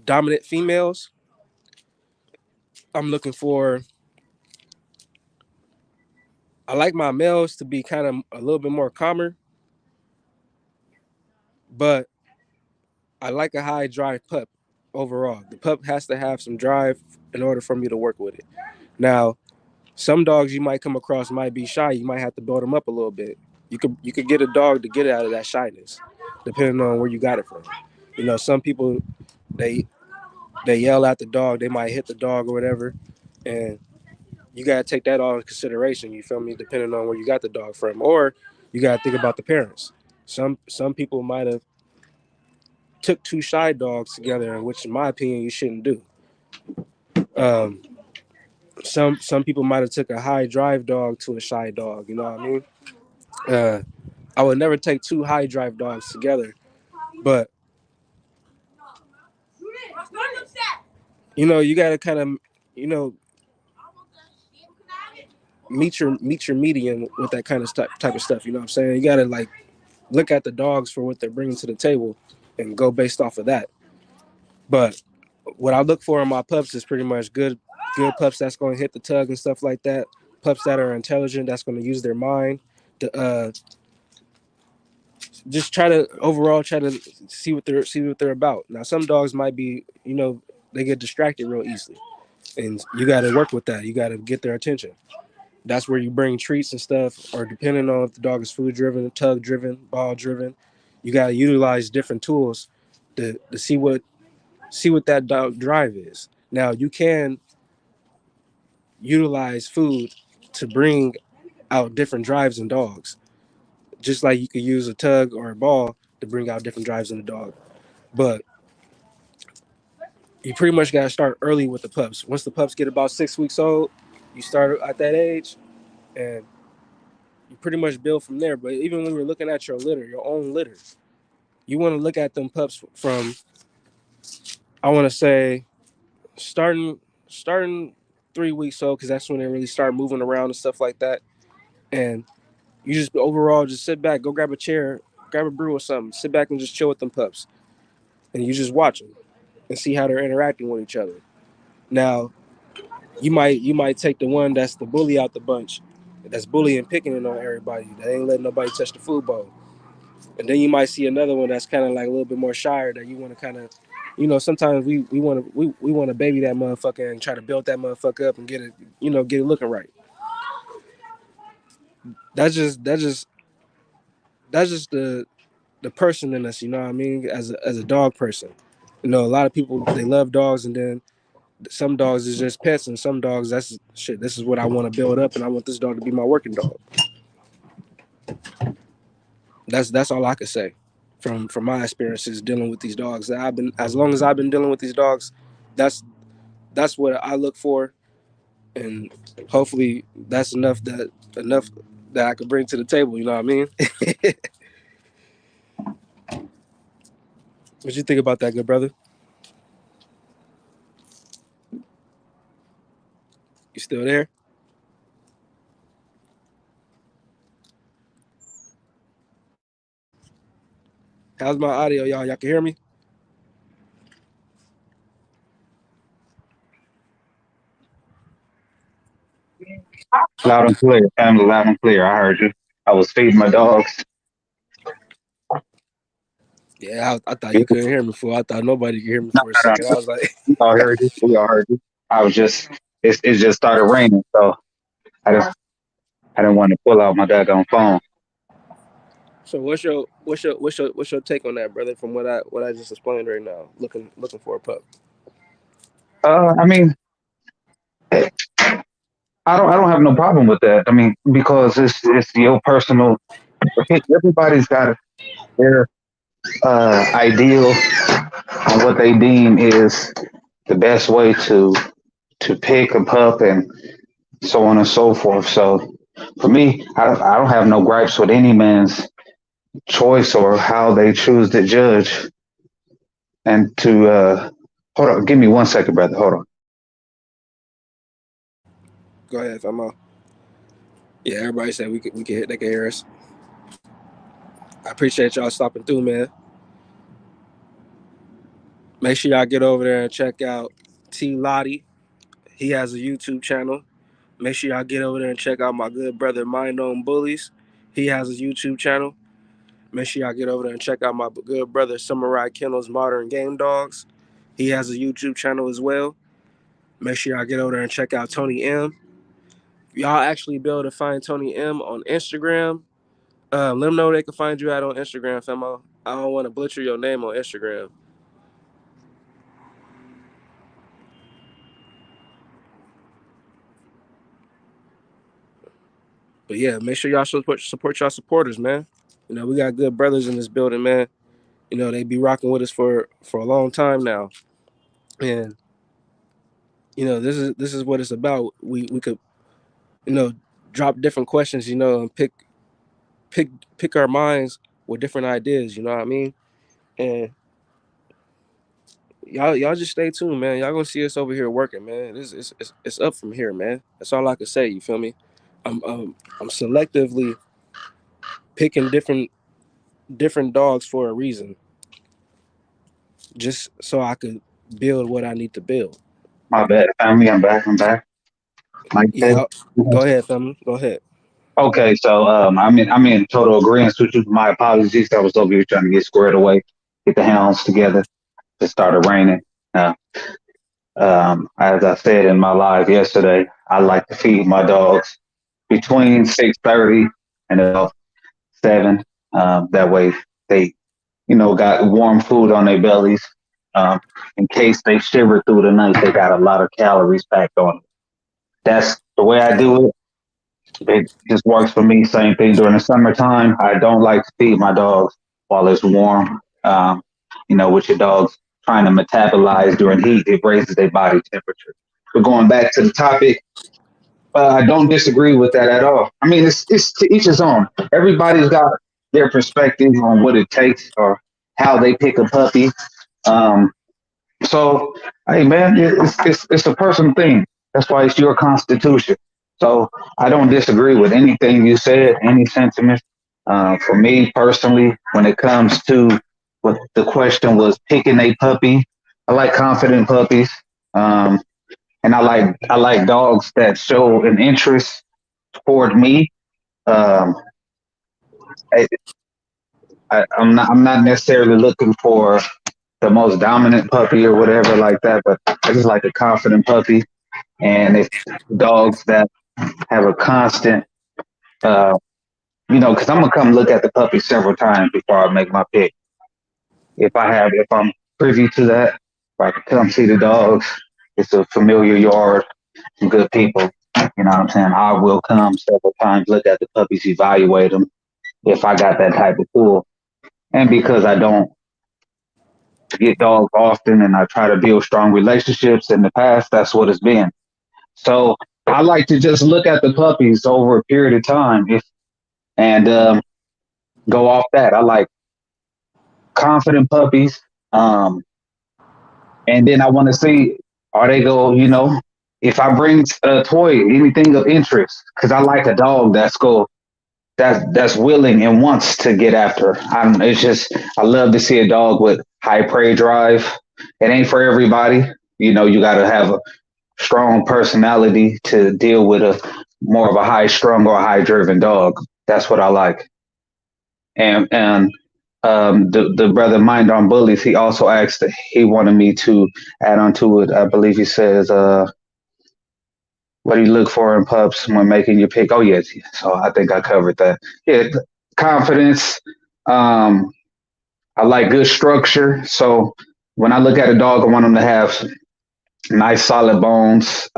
dominant females. I'm looking for. I like my males to be kind of a little bit more calmer, but I like a high drive pup overall. The pup has to have some drive in order for me to work with it. Now, some dogs you might come across might be shy. You might have to build them up a little bit. You could get a dog to get out of that shyness, depending on where you got it from. Some people they they yell at the dog. They might hit the dog or whatever, and you gotta take that all in consideration. You feel me? Depending on where you got the dog from, or you gotta think about the parents. Some people might have took two shy dogs together, which in my opinion you shouldn't do. Um, some people might have took a high drive dog to a shy dog. You know what I mean? Uh, I would never take two high drive dogs together, but you got to kind of you know meet your median with that kind of type of stuff. You know what I'm saying? You got to like look at the dogs for what they're bringing to the table and go based off of that. But what I look for in my pups is pretty much good pups that's going to hit the tug and stuff like that. Pups that are intelligent, that's going to use their mind to just try to see what they're about. Now, some dogs might be, they get distracted real easily, and you got to work with that. You got to get their attention. That's where you bring treats and stuff, or depending on if the dog is food driven, tug driven, ball driven, you got to utilize different tools to see what that dog drive is. Now, you can utilize food to bring out different drives in dogs, just like you could use a tug or a ball to bring out different drives in a dog. But you pretty much got to start early with the pups. Once the pups get about 6 weeks old, you start at that age, and you pretty much build from there. But even when you're looking at your own litter, you want to look at them pups from, I want to say, starting 3 weeks old, because that's when they really start moving around and stuff like that. And you just overall just sit back, go grab a chair, grab a brew or something, sit back and just chill with them pups, and you just watch them and see how they're interacting with each other. Now, you might take the one that's the bully out the bunch, that's bullying, picking it on everybody, that ain't letting nobody touch the food bowl. And then you might see another one that's kind of like a little bit more shyer, that you want to kind of, sometimes we want to baby that motherfucker and try to build that motherfucker up and get it looking right. That's just the person in us, you know what I mean? As a dog person, a lot of people, they love dogs, and then some dogs is just pets, and some dogs, that's shit. This is what I want to build up, and I want this dog to be my working dog. That's all I could say from my experiences dealing with these dogs. That I've been as long as I've been dealing with these dogs, that's that's what I look for, and hopefully that's enough that I could bring to the table. You know what I mean? What you think about that, good brother? You still there? How's my audio, y'all? Y'all can hear me? Loud and clear, family, loud and clear. I heard you. I was feeding my dogs. Yeah, I thought You you couldn't hear me for. I thought nobody could hear me no, for a no, second. I no. was like, We all heard you. We all heard you. I was just, it just started raining, so I didn't, I didn't want to pull out my daggone phone. so what's your take on that, brother? From what I just explained right now, looking for a pup. I mean, I don't have no problem with that. I mean, because it's your personal. Everybody's got their ideal on what they deem is the best way to pick a pup and so on and so forth. So for me, I don't have no gripes with any man's choice or how they choose to judge. And to hold on, give me 1 second, brother. Hold on. Go ahead, if I'm out. Yeah, everybody said we can hit. They can hear us. I appreciate y'all stopping through, man. Make sure y'all get over there and check out T Lottie. He has a YouTube channel. Make sure y'all get over there and check out my good brother Mind on Bullies. He has a YouTube channel. Make sure y'all get over there and check out my good brother Samurai Kennels Modern Game Dogs. He has a YouTube channel as well. Make sure y'all get over there and check out Tony M. Y'all actually be able to find Tony M on Instagram. Let them know they can find you out on Instagram, Femo. I don't want to butcher your name on Instagram. But yeah, make sure y'all support y'all supporters, man. We got good brothers in this building, man. They be rocking with us for a long time now. And this is what it's about. We could, you know, drop different questions, and pick pick our minds with different ideas, you know what I mean? And y'all just stay tuned, man. Y'all gonna see us over here working, man. It's up from here, man. That's all I can say. You feel me? I'm selectively picking different dogs for a reason, just so I could build what I need to build. My bad, family. I'm back. I'm back. Like that. Yeah, go ahead, family. Go ahead. Okay, so I'm in total agreement with you. My apologies. I was over here trying to get squared away, get the hounds together. It started raining. Uh, as I said in my live yesterday, I like to feed my dogs between 6:30 and about 7. That way they, got warm food on their bellies. Um, in case they shiver through the night, they got a lot of calories packed on them. That's the way I do it. It just works for me. Same thing during the summertime. I don't like to feed my dogs while it's warm. With your dogs trying to metabolize during heat, it raises their body temperature. But going back to the topic, I don't disagree with that at all. I mean, it's to each his own. Everybody's got their perspective on what it takes or how they pick a puppy. Um, so, hey, man, it's a personal thing. That's why it's your constitution. So I don't disagree with anything you said, any sentiment. For me personally, when it comes to what the question was, picking a puppy, I like confident puppies, and I like dogs that show an interest toward me. Um, I, I'm not necessarily looking for the most dominant puppy or whatever like that, but I just like a confident puppy. And if dogs that have a constant, uh, because I'm gonna come look at the puppy several times before I make my pick. If I'm privy to that, if I can come see the dogs, it's a familiar yard, some good people. You know what I'm saying? I will come several times, look at the puppies, evaluate them if I got that type of pull. And because I don't get dogs often and I try to build strong relationships in the past, that's what it's been. So I like to just look at the puppies over a period of time and go off that. I like confident puppies. Um, and then I want to see, are they if I bring a toy, anything of interest, because I like a dog that's go. that's willing and wants to get after. It's just I love to see a dog with high prey drive. It ain't for everybody. You know, you got to have a strong personality to deal with a more of a high strung or high driven dog. That's what I like. And the brother Mind on Bullies, he also asked that he wanted me to add on to it. I believe he says, what do you look for in pups when making your pick? Oh yes, so I think I covered that. Yeah, confidence. Um, I like good structure. So when I look at a dog, I want them to have nice solid bones.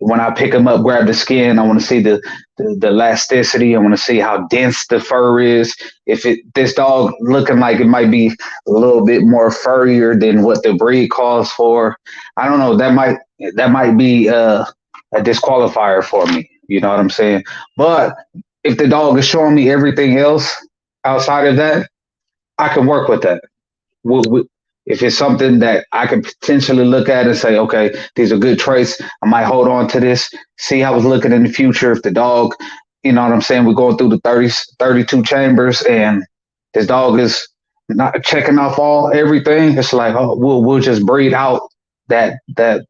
When I pick them up, grab the skin, I want to see the elasticity. I want to see how dense the fur is. If this dog looking like it might be a little bit more furrier than what the breed calls for, I don't know. That might be a disqualifier for me. You know what I'm saying? But if the dog is showing me everything else outside of that, I can work with that. If it's something that I can potentially look at and say, okay, these are good traits, I might hold on to this, see how it's looking in the future. If the dog, you know what I'm saying, we're going through the 32 chambers and this dog is not checking off everything, it's like, oh, we'll just breed out that that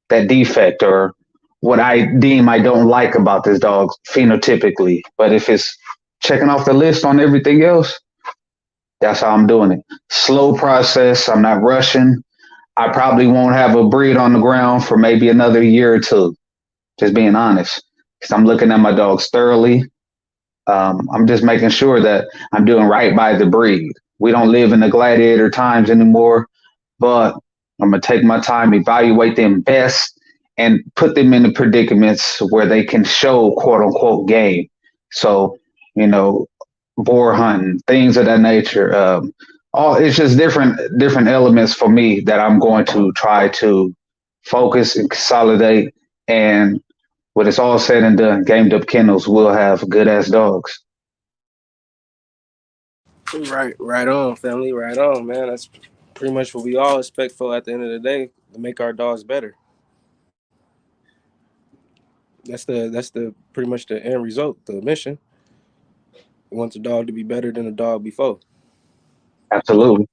that defect or what I deem I don't like about this dog phenotypically. But if it's checking off the list on everything else, that's how I'm doing it. Slow process. I'm not rushing. I probably won't have a breed on the ground for maybe another year or two. Just being honest, because I'm looking at my dogs thoroughly. I'm just making sure that I'm doing right by the breed. We don't live in the gladiator times anymore, but I'm gonna take my time, evaluate them best, and put them in the predicaments where they can show quote unquote game. So, you know, boar hunting, things of that nature. All it's just different elements for me that I'm going to try to focus and consolidate. And when it's all said and done, gamed up kennels will have good ass dogs. Right on, family. Right on, man. That's pretty much what we all expect for at the end of the day to make our dogs better. That's the pretty much the end result, the mission. We want the dog to be better than the dog before. Absolutely,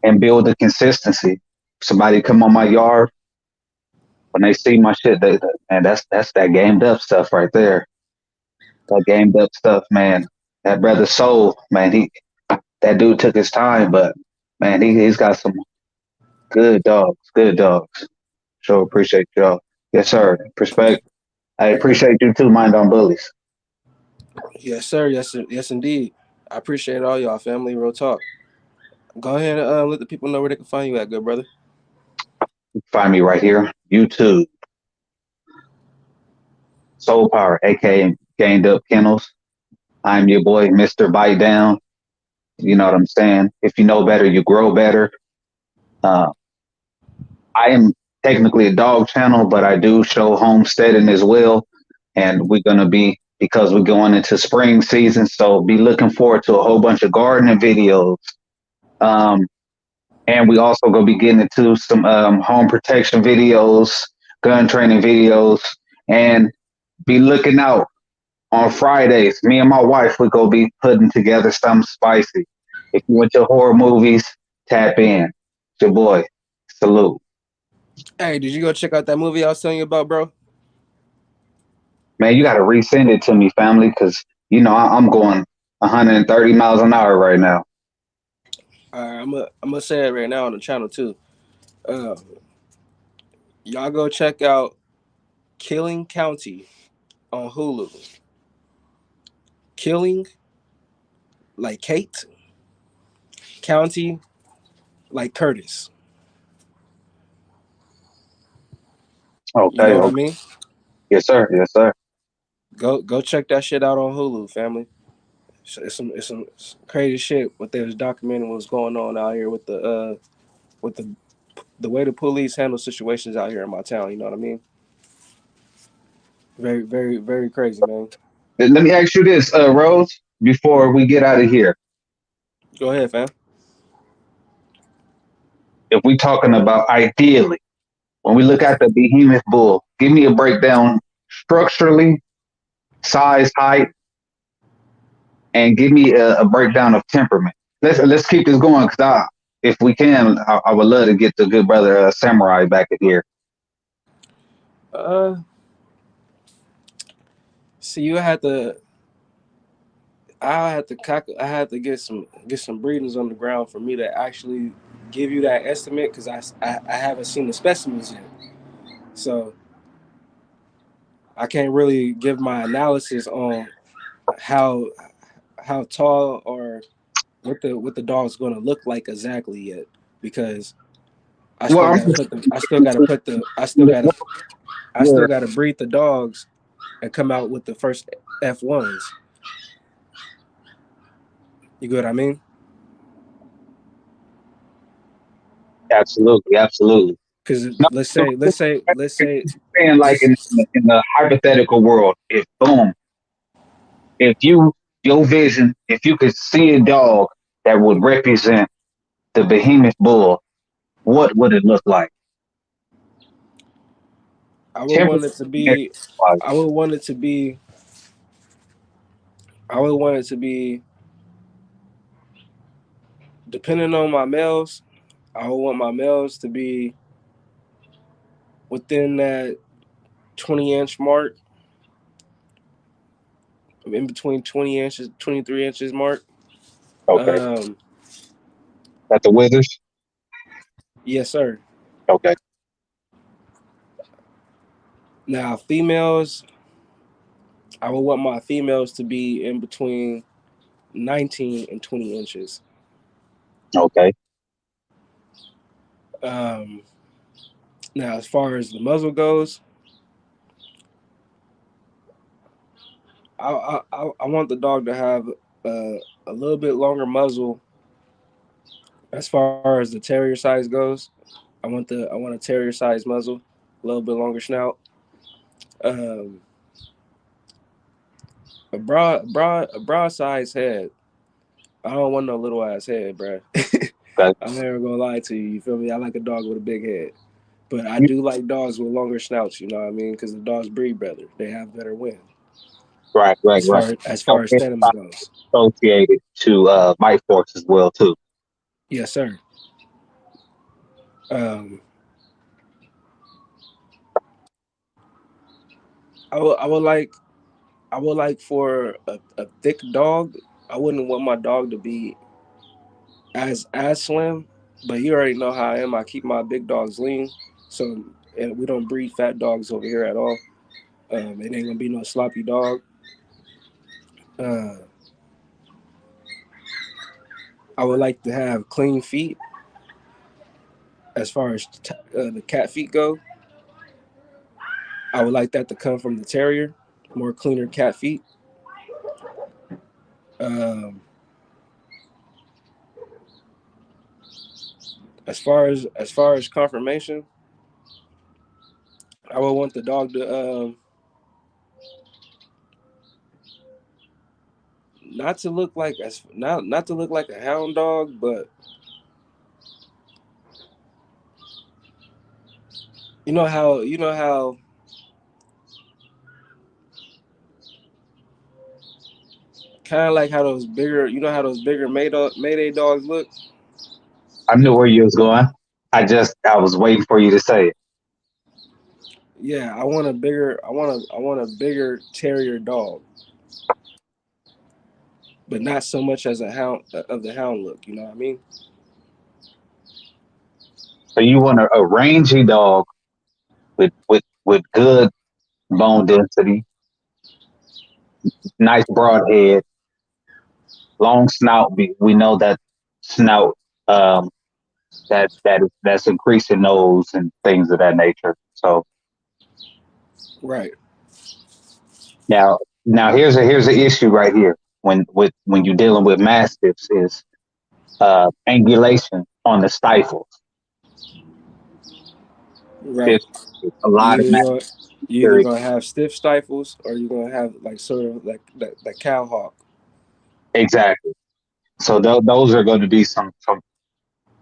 and build the consistency. Somebody come on my yard when they see my shit, and that's that gamed up stuff right there. That gamed up stuff, man. That brother Soul, man, that dude took his time, but man, he's got some good dogs. Good dogs. Sure appreciate y'all. Yes, sir. Respect. I appreciate you too, Mind on Bullies. Yes, sir. Yes, sir. Yes, indeed. I appreciate all y'all, family. Real talk. Go ahead and let the people know where they can find you at, good brother. Find me right here. YouTube. Soul Power, aka Gained Up Kennels. I'm your boy, Mr. Bite Down. You know what I'm saying? If you know better, you grow better. Uh, I am technically a dog channel, but I do show homesteading as well. And we're going to be, because we're going into spring season, so be looking forward to a whole bunch of gardening videos. Um, and we also going to be getting into some home protection videos, gun training videos, and be looking out on Fridays. Me and my wife, we going to be putting together something spicy. If you went to horror movies, tap in. It's your boy. Salute. Hey, did you go check out that movie I was telling you about, bro? Man, you got to resend it to me, family, because you know I'm going 130 miles an hour right now. I'm gonna say it right now on the channel too. Uh, y'all go check out Killing County on Hulu. Killing like Kate, County like Curtis. You Okay, know what I okay. mean? Yes, sir. Yes, sir. Go check that shit out on Hulu, family. It's some crazy shit. What they was documenting what's going on out here with the way the police handle situations out here in my town. You know what I mean? Very crazy, man. Let me ask you this, Rose, before we get out of here. Go ahead, fam. If we talking about ideally, when we look at the behemoth bull, give me a breakdown structurally, size, height. and give me a breakdown of temperament. Let's keep this going because if we can, I would love to get the good brother Samurai back in here. Uh, see, you had to. I had to get some breedings on the ground for me to actually give you that estimate because I haven't seen the specimens yet, so I can't really give my analysis on how how tall or what the dog's going to look like exactly yet because Well, I'm I still got to I yeah, still got to breed the dogs and come out with the first F1s. You get what I mean? absolutely, absolutely. Because No, so let's say saying like just in the hypothetical world, if boom, if you your vision, if you could see a dog that would represent the behemoth bull, what would it look like? I would want it to Temperament be wise. I would want it to be I would want it to be depending on my males. I would want my males to be within that 20-inch mark, in between 20 inches, 23 inches mark. Okay, Um, at the withers. yes, sir. Okay, Now females, I would want my females to be in between 19 and 20 inches. okay, Um, Now, as far as the muzzle goes, I want the dog to have a little bit longer muzzle. As far as the terrier size goes, I want a terrier size muzzle, a little bit longer snout. Um, a broad size head. I don't want no little ass head, bro. okay. I'm never gonna lie to you. You feel me? I like a dog with a big head, but I do like dogs with longer snouts. You know what I mean? Because the dogs breed better. They have better wind Right, right, right. as Now, far as it's stems goes. associated to bite force as well too. Yes, sir. Um, I would like for a thick dog. I wouldn't want my dog to be as slim, but you already know how I am. I keep my big dogs lean, so and we don't breed fat dogs over here at all. It ain't gonna be no sloppy dog. Uh, I would like to have clean feet as far as the cat feet go. I would like that to come from the terrier, more cleaner cat feet. Um, as far as conformation, I would want the dog to not to look like not to look like a hound dog, but you know how kind of like how those bigger how those bigger Mayday dogs look. I knew where you was going. I was waiting for you to say it. Yeah, I want a bigger terrier dog, but not so much as a hound of the hound look. You know what I mean? So you want a rangy dog with good bone density, nice broad head, long snout. We know that snout um, that's increasing nose and things of that nature. So Right, now here's an issue right here when you're dealing with mastiffs is angulation on the stifles. right. There's a lot You of either gonna, you either mastiffs. gonna have stiff stifles or you're gonna have like sort of like that cow hawk. Exactly. So those are going to be some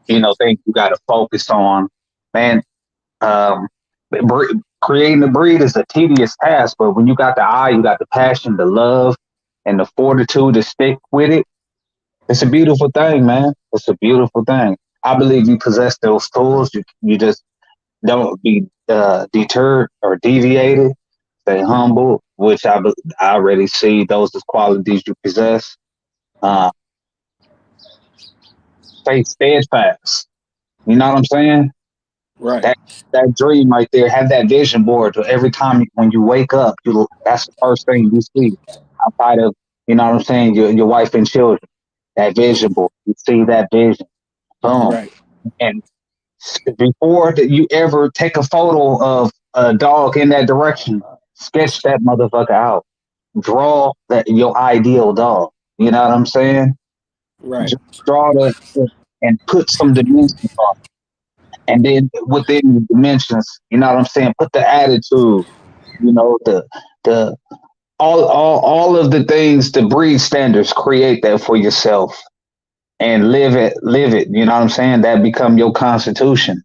things you got to focus on, man. Um, creating a breed is a tedious task, but when you got the eye, you got the passion, the love. and the fortitude to stick with it, it's a beautiful thing, man. It's a beautiful thing. I believe you possess those tools. You just don't be deterred or deviated. Stay humble, which I already see those as qualities you possess. Uh, stay steadfast. You know what I'm saying? Right. That that dream right there. Have that vision board. So every time when you wake up, that's the first thing you see. Outside of you know what I'm saying, your wife and children. That vision board. You see that vision. Boom. Right. And before that you ever take a photo of a dog in that direction, sketch that motherfucker out. Draw that your ideal dog. You know what I'm saying? Right. Just draw the and put some dimensions on it. And then within the dimensions, you know what I'm saying? Put the attitude, the all of the things, the breed standards, create that for yourself and live it. You know what I'm saying? That become your constitution.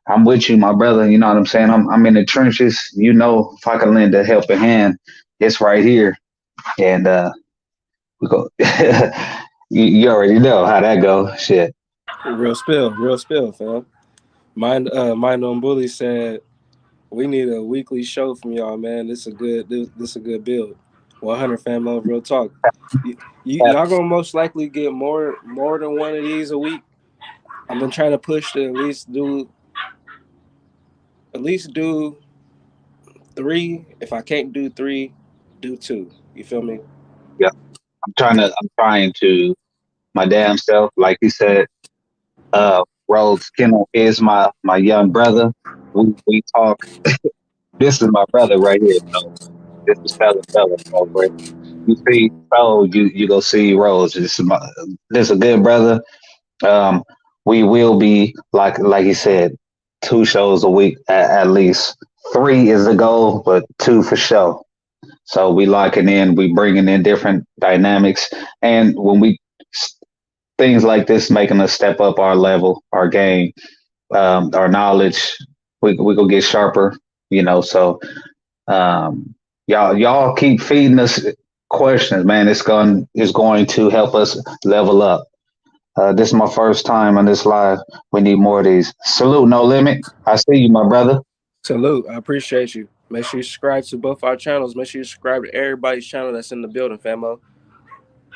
I'm with you, my brother. You know what I'm saying? I'm in the trenches. If I can lend a helping hand, it's right here. And we go. You already know how that go. Shit. Real spill, fam. Mind on Bully said we need a weekly show from y'all, man. This a good build. 100 fam love, real talk. Y'all gonna most likely get more than one of these a week. I've been trying to push to at least do three. If I can't do three, do two. You feel me? Yeah, I'm trying to my damn self. Like you said, Rhodes Kennel is my young brother. We talk. This is my brother right here. So this is fella. So when you see fellow, you go see Rose. This is a good brother. Um, we will be like you said, 2 shows a week at least. 3 is the goal, but 2 for sure. So we locking in, we bringing in different dynamics, and when things like this making us step up our level, our game, our knowledge, we go get sharper. So y'all keep feeding us questions, man. It's going to help us level up. This is my first time on this live. We need more of these. Salute, no limit. I see you, my brother. Salute. I appreciate you. Make sure you subscribe to both our channels. Make sure you subscribe to everybody's channel that's in the building, famo.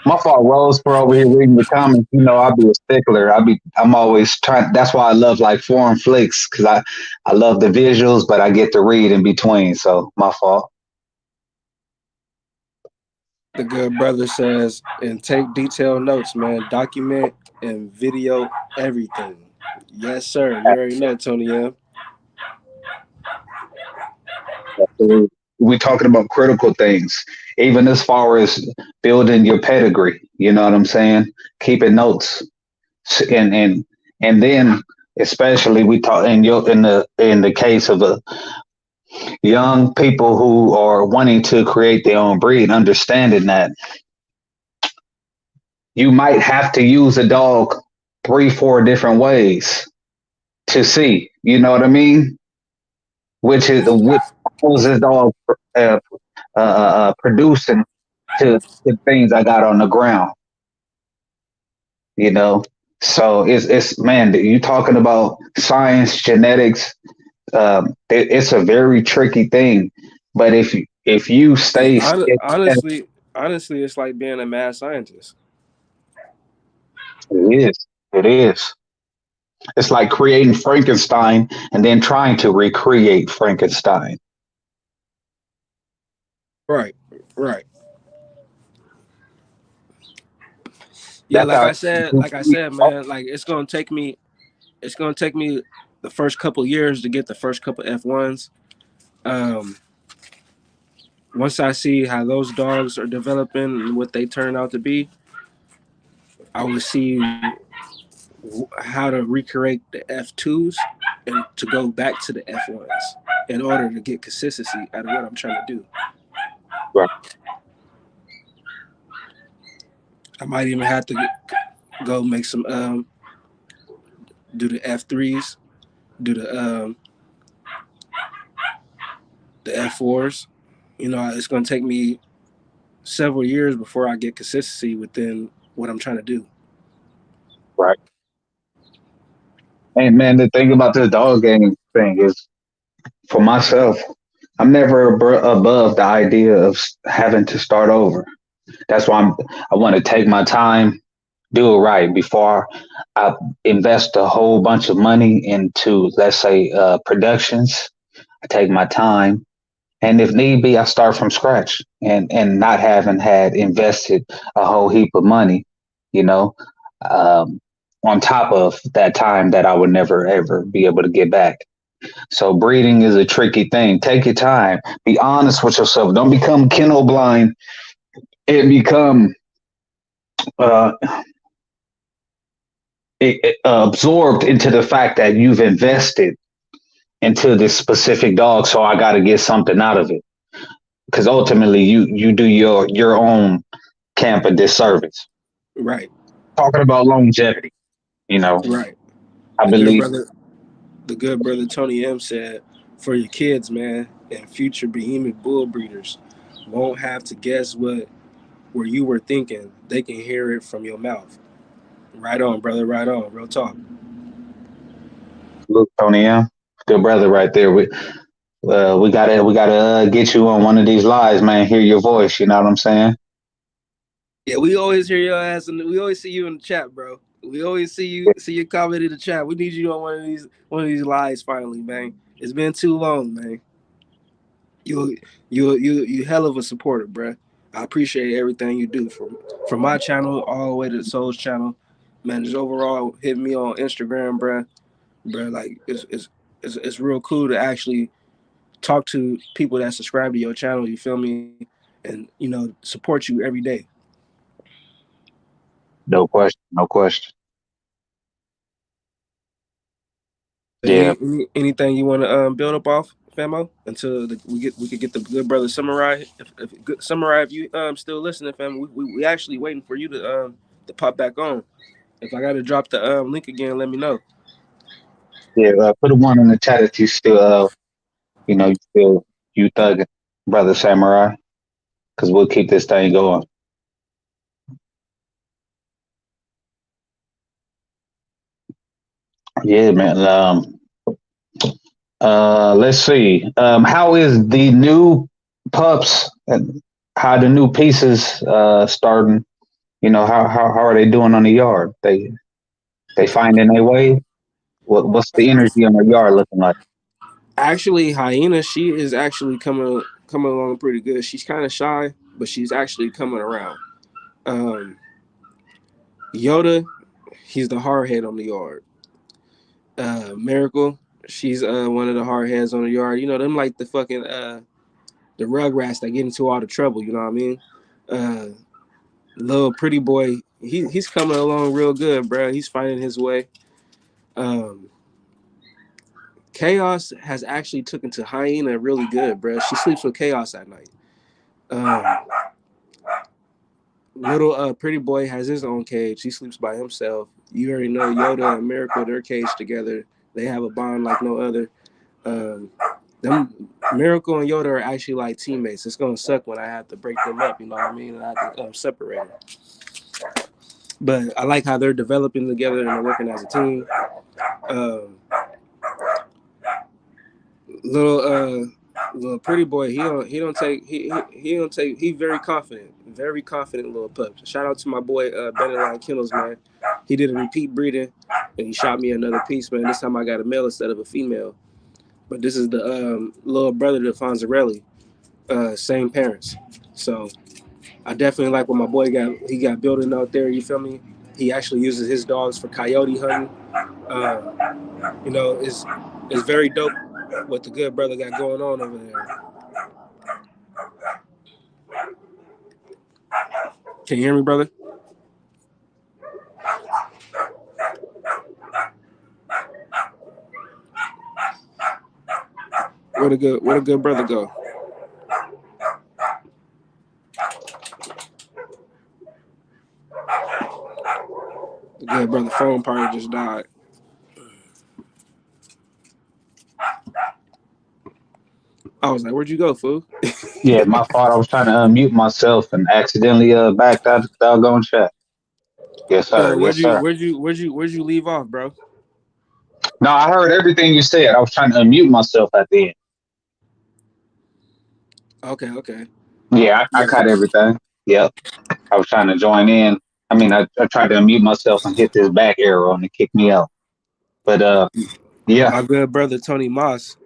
My fault, Rose, for over here reading the comments. I'll be a stickler. I'm always trying. That's why I love like foreign flicks because I love the visuals, but I get to read in between. So my fault. The good brother says, and take detailed notes, man. Document and video everything. Yes, sir. You already know, Tony M. We're talking about critical things, even as far as building your pedigree. You know what I'm saying? Keeping notes, and then especially we talk in the case of young people who are wanting to create their own breed, understanding that you might have to use a dog 3, 4 different ways to see. You know what I mean? Which was this dog uh, producing to the things I got on the ground. You know, so it's man, you talking about science, genetics. It's a very tricky thing, but if you stay Honestly, it's like being a mad scientist. it is. It's like creating Frankenstein and then trying to recreate Frankenstein. Right, right. Yeah, That's like how. I said, like I said, man, like it's gonna take me the first couple years to get the first couple F1s. Um, Once I see how those dogs are developing and what they turn out to be, I will see how to recreate the F2s and to go back to the F1s in order to get consistency out of what I'm trying to do. Right. I might even have to go make some do the F3s, do the F4s. It's gonna take me several years before I get consistency within what I'm trying to do. Right. And man, the thing about this dog game thing is, for myself, I'm never above the idea of having to start over. That's why I want to take my time, do it right before I invest a whole bunch of money into, let's say, productions. I take my time, and if need be, I start from scratch, and not having had invested a whole heap of money, you know, um, on top of that time that I would never ever be able to get back. So breeding is a tricky thing. Take your time. Be honest with yourself. Don't become kennel blind and become uh, absorbed into the fact that you've invested into this specific dog. So I got to get something out of it, because ultimately you do your own camp a disservice. Right, Talking about longevity, you know, right. I The good believe. brother, the good brother Tony M said, for your kids, man, and future behemoth bull breeders won't have to guess what where you were thinking. They can hear it from your mouth. Right on, brother. Right on. Real talk. Look, Tony M, good brother right there. We gotta get you on one of these lives, man. Hear your voice. You know what I'm saying? Yeah, we always hear your ass, and we always see you in the chat, bro. We always see you comment in the chat. We need you on one of these lives finally, man. It's been too long, man. You you hell of a supporter, bro. I appreciate everything you do from my channel all the way to the Souls channel, man. Just overall hit me on Instagram, bro. Bro, like it's real cool to actually talk to people that subscribe to your channel. You feel me? And support you every day. No question. No question. Yeah. Anything you want to build up off, Famo, until we could get the good brother Samurai. If good Samurai, if you still listening, fam, we actually waiting for you to pop back on. If I got to drop the link again, let me know. Yeah. Put a one in the chat if you still, you still you thugging, brother Samurai, because we'll keep this thing going. Yeah, man. Let's see. How is the new pups and how the new pieces starting? How are they doing on the yard? They finding their way. What's the energy on the yard looking like? Actually, Hyena, she is actually coming along pretty good. She's kind of shy, but she's actually coming around. Um, Yoda, he's the hard head on the yard. Miracle, she's one of the hard heads on the yard. You know them like the fucking the rugrats that get into all the trouble. You know what I mean? Uh, Little pretty boy, he's coming along real good, bro. He's finding his way. Um, Chaos has actually taken to Hyena really good, bro. She sleeps with Chaos at night. Um, Little pretty boy has his own cage. He sleeps by himself. You already know Yoda and Miracle, they're caged together. They have a bond like no other. Um, them Miracle and Yoda are actually like teammates. It's gonna suck when I have to break them up. You know what I mean? And I have to separate them. But I like how they're developing together and they're working as a team. Um, little little pretty boy, he don't take he very confident little pup. Shout out to my boy Beneline Kennels, man. He did a repeat breeding and he shot me another piece, man. This time I got a male instead of a female. But this is the little brother to Fonzarelli, same parents. So I definitely like what my boy got building out there. You feel me? He actually uses his dogs for coyote hunting. It's very dope what the good brother got going on over there. Can you hear me, brother? Where the good brother go? The good brother phone probably just died. I was like, where'd you go, fool? Yeah, my fault. I was trying to unmute myself and accidentally backed out the doggone chat. Yes, sir. Where'd Yes, you sir. where'd you where'd you where'd you leave off, bro? No, I heard everything you said. I was trying to unmute myself at the end. Okay, okay. Yeah, I Yeah. caught everything. Yep. I was trying to join in. I mean, I tried to unmute myself and hit this back arrow and it kicked me out. But yeah, My good brother Tony Moss.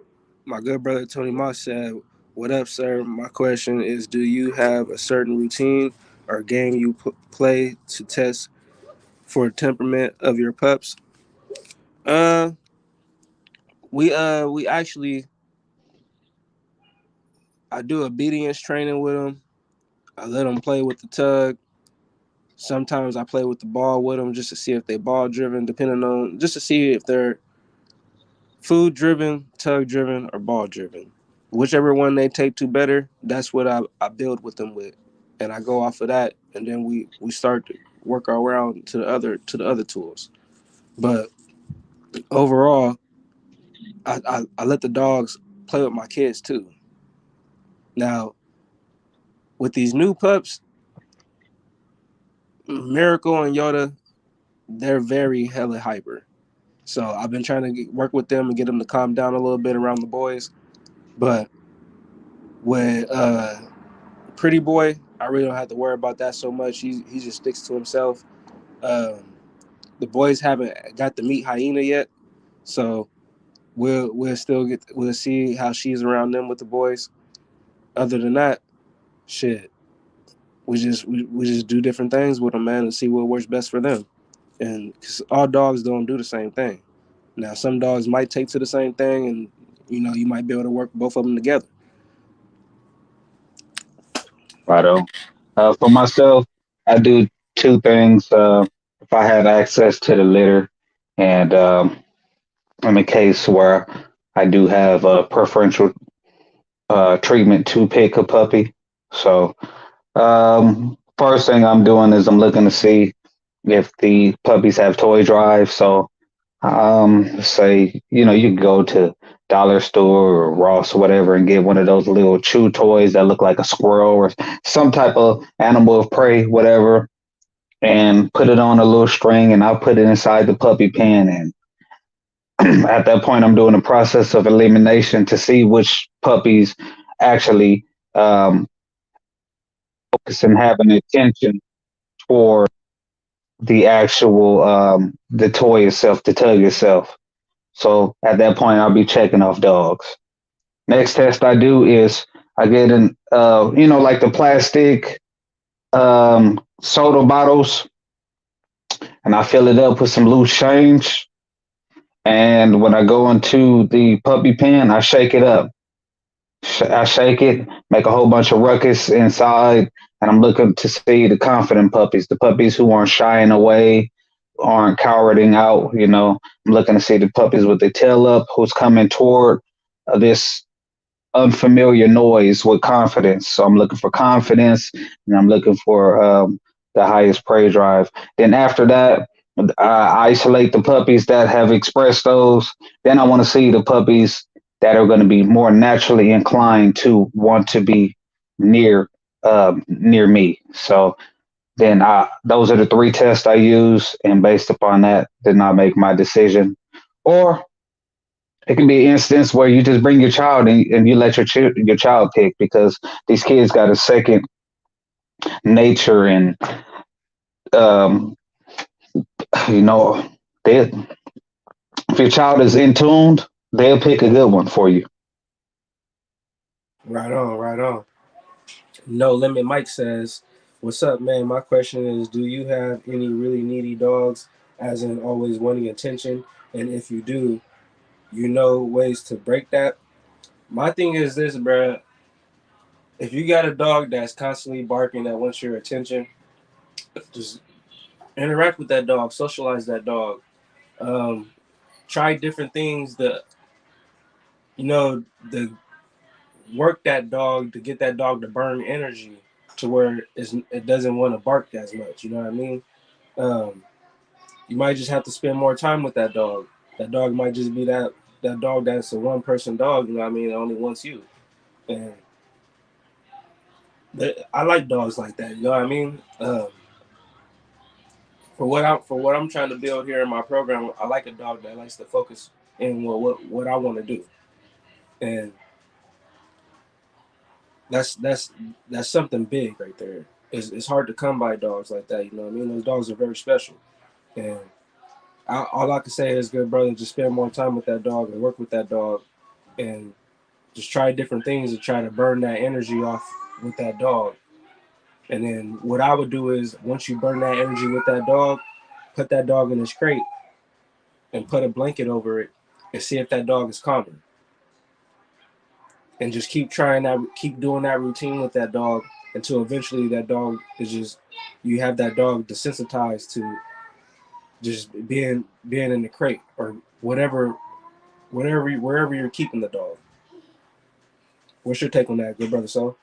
My good brother Tony Moss said, "What up, sir? My question is, do you have a certain routine or game you play to test for temperament of your pups?" Uh, we actually I do obedience training with them. I let them play with the tug. Sometimes I play with the ball with them just to see if they ball driven, depending on just to see if they're food driven, tug driven, or ball driven. Whichever one they take to better, that's what I build with them with, and I go off of that, and then we start to work our way around to the other tools. But overall, I let the dogs play with my kids too. Now with these new pups, Miracle and Yoda, they're very hella hyper. So I've been trying to work with them and get them to calm down a little bit around the boys. But with Pretty Boy, I really don't have to worry about that so much. He just sticks to himself. Um, the boys haven't got to meet Hyena yet, so we'll see how she's around them with the boys. Other than that, shit, we just do different things with them, man, and see what works best for them. And cause all dogs don't do the same thing. Now, some dogs might take to the same thing, and you might be able to work both of them together. right on. For myself, I do two things. If I have access to the litter, and in a case where I do have a preferential treatment to pick a puppy. So, first thing I'm doing is I'm looking to see if the puppies have toy drive. So, say, you can go to dollar store or Ross or whatever and get one of those little chew toys that look like a squirrel or some type of animal of prey, whatever, and put it on a little string and I'll put it inside the puppy pen. And at that point, I'm doing a process of elimination to see which puppies actually um, focus and have an attention for the actual the toy itself, the tug itself. So at that point, I'll be checking off dogs. Next test I do is I get in, like the plastic soda bottles, and I fill it up with some loose change. And when I go into the puppy pen, I shake it up. I shake it, make a whole bunch of ruckus inside, and I'm looking to see the confident puppies, the puppies who aren't shying away, aren't cowarding out. I'm looking to see the puppies with their tail up, who's coming toward this unfamiliar noise with confidence. So I'm looking for confidence, and I'm looking for the highest prey drive. Then after that, I isolate the puppies that have expressed those. Then I want to see the puppies that are going to be more naturally inclined to want to be near me. So then those are the three tests I use, and based upon that, then I make my decision. Or it can be an instance where you just bring your child and you let your child pick, because these kids got a second nature, and um, you know they if your child is in tuned, they'll pick a good one for you. Right on, right on. No Limit Mike says, "What's up, man? My question is, do you have any really needy dogs, as in always wanting attention? And if you do, you know ways to break that?" My thing is this, bruh. If you got a dog that's constantly barking that wants your attention, just interact with that dog, socialize that dog. Um, Try different things that the work that dog to get that dog to burn energy to where it doesn't want to bark as much. You know what I mean? Um, you might just have to spend more time with that dog. That dog might just be that dog that's a one person dog. You know what I mean? It only wants you. And I like dogs like that. You know what I mean? For what I'm trying to build here in my program, I like a dog that likes to focus in what I want to do, and that's that's something big right there. It's hard to come by dogs like that. You know what I mean? Those dogs are very special, and all I can say is, good brother, just spend more time with that dog and work with that dog, and just try different things to try to burn that energy off with that dog. And then what I would do is, once you burn that energy with that dog, put that dog in his crate and put a blanket over it and see if that dog is calmer. And just keep trying that, keep doing that routine with that dog until eventually that dog is just, you have that dog desensitized to just being in the crate or whatever wherever you're keeping the dog. What's your take on that, good brother? So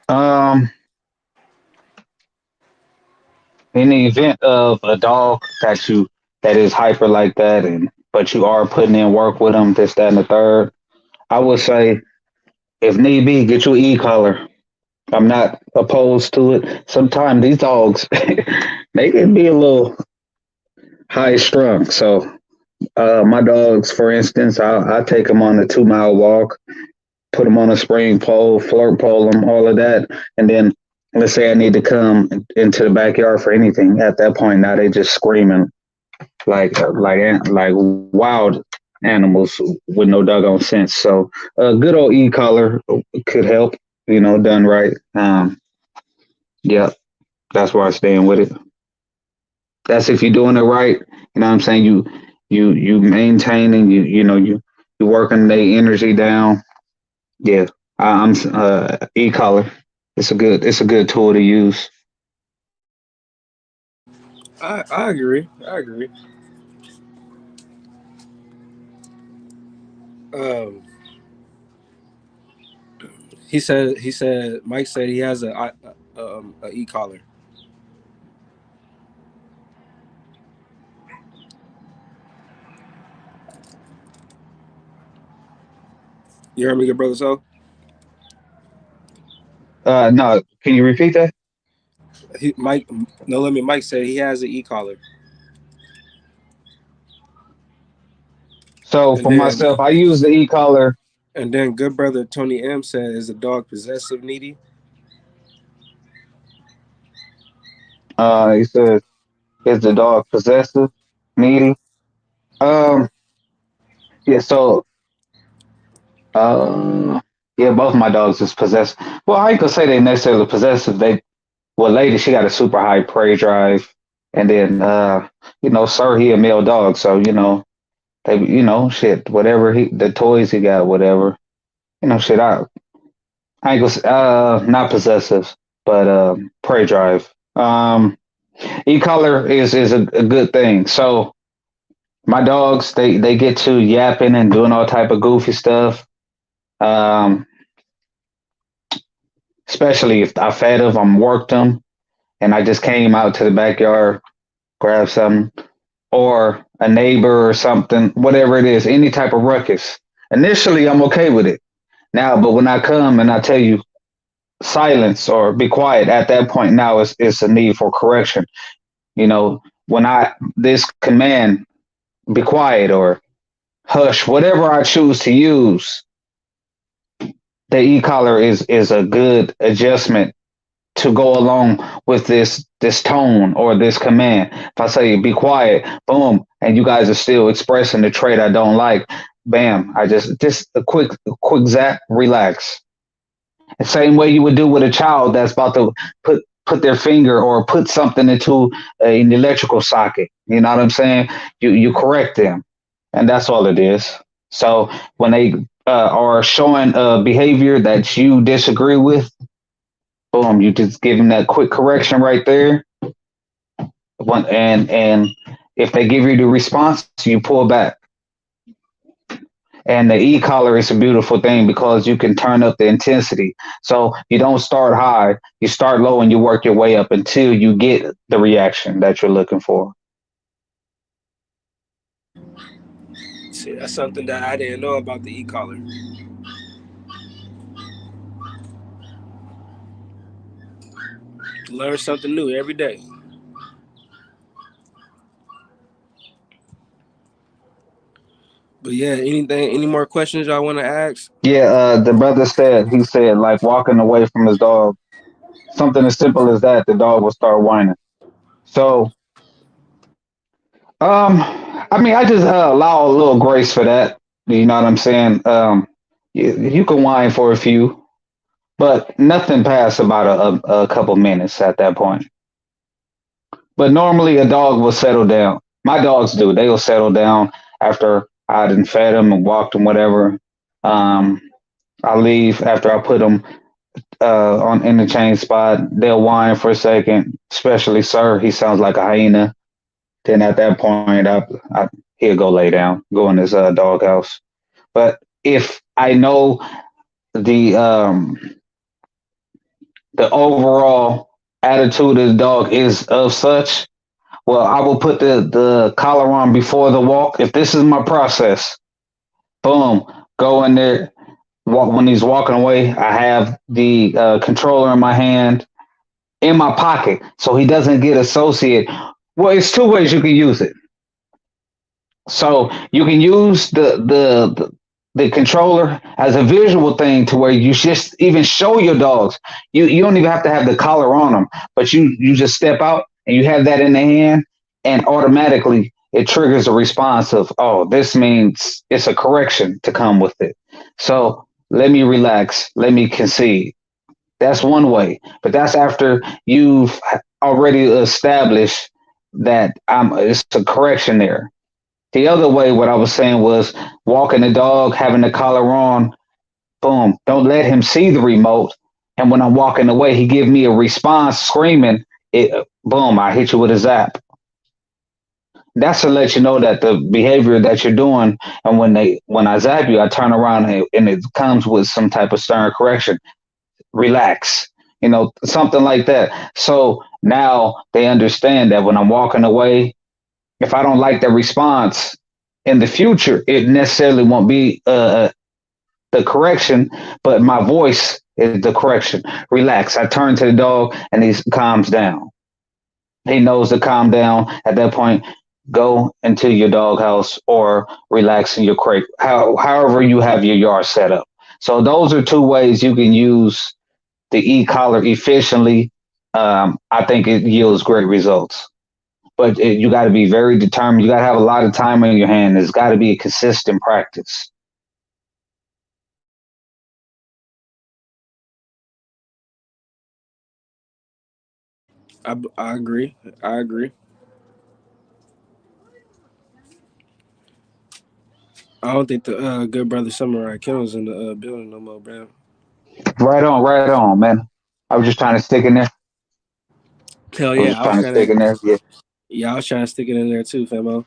Um, in the event of a dog that is hyper like that, and but you are putting in work with them, this, that, and the third, I would say, if need be, get your e-collar. I'm not opposed to it. Sometimes these dogs, they can be a little high strung. So my dogs, for instance, I take them on a 2 mile walk, put them on a spring pole, flirt pole them, all of that, and then let's say I need to come into the backyard for anything. At that point, now they just screaming like wild animals with no doggone sense. So a good old e-collar could help, done right. Yeah, that's why I stand with it. That's if you're doing it right. You know what I'm saying? You maintaining, you working the energy down. Yeah, I'm e-collar. It's a good tool to use. I agree. I agree. Um, he said Mike said he has a e-collar. You heard me, good brother? So No, can you repeat that? Mike, no, let me. Mike said he has an e-collar, So and for then myself, I use the e-collar. good brother Tony M said, is the dog possessive, needy? He says, is the dog possessive, needy? Um, yeah. So, uh, yeah, both my dogs is possessive. Well, I ain't gonna say they necessarily possessive. Well, lady, she got a super high prey drive, and then, sir, he a male dog, so shit, whatever the toys he got, whatever, shit. I ain't gonna say, not possessive, but prey drive. E-collar is a good thing. So my dogs, they get to yapping and doing all type of goofy stuff. Um, especially if I fed them, I'm worked them, and I just came out to the backyard, grab something, or a neighbor or something, whatever it is, any type of ruckus. Initially, I'm okay with it now, but when I come and I tell you silence or be quiet, at that point now it's a need for correction. When this command, be quiet or hush, whatever I choose to use, the e-collar is a good adjustment to go along with this tone or this command. If I say be quiet, boom, and you guys are still expressing the trait I don't like, bam, I just a quick zap, relax. The same way you would do with a child that's about to put their finger or put something into an electrical socket. You know what I'm saying? You correct them, and that's all it is. So when they are showing behavior that you disagree with, boom, you just give them that quick correction right there. And if they give you the response, you pull back. And the e-collar is a beautiful thing because you can turn up the intensity. So you don't start high, you start low and you work your way up until you get the reaction that you're looking for. See, that's something that I didn't know about the e-collar. Learn something new every day. But yeah, any more questions y'all want to ask? Yeah, the brother said, he said, like walking away from his dog, something as simple as that, the dog will start whining. So, I mean, I just allow a little grace for that. You know what I'm saying? You can whine for a few, but nothing past about a couple minutes at that point. But normally a dog will settle down. My dogs do. They will settle down after I done fed them and walked them, whatever. Um, I leave after I put them on in the chain spot. They'll whine for a second, especially Sir. He sounds like a hyena. Then at that point, he'll go lay down, go in his doghouse. But if I know the um, the overall attitude of the dog is of such, well, I will put the collar on before the walk. If this is my process, boom, go in there. Walk, when he's walking away, I have the controller in my hand, in my pocket, so he doesn't get associated. Well, it's two ways you can use it. So you can use the controller as a visual thing to where you just even show your dogs. You don't even have to have the collar on them, but you just step out and you have that in the hand, and automatically it triggers a response of, oh, this means it's a correction to come with it. So let me relax, let me concede. That's one way, but that's after you've already established that it's a correction there. The other way, what I was saying was walking the dog, having the collar on, boom, don't let him see the remote. And when I'm walking away, he give me a response screaming, boom, I hit you with a zap. That's to let you know that the behavior that you're doing, and when I zap you, I turn around and it comes with some type of stern correction. Relax, something like that. So now they understand that when I'm walking away, if I don't like the response in the future, it necessarily won't be the correction, but my voice is the correction. Relax. I turn to the dog and he calms down. He knows to calm down at that point. Go into your doghouse or relax in your crate, however you have your yard set up. So those are two ways you can use the e-collar efficiently. I think it yields great results. But you got to be very determined. You got to have a lot of time in your hand. It's got to be a consistent practice. I agree. I agree. I don't think the good brother Samurai Kill's in the building no more, bro. Right on, man. I was just trying to stick in there. Hell I was yeah, just trying to stick in there. Yeah, I was trying to stick it in there too, famo.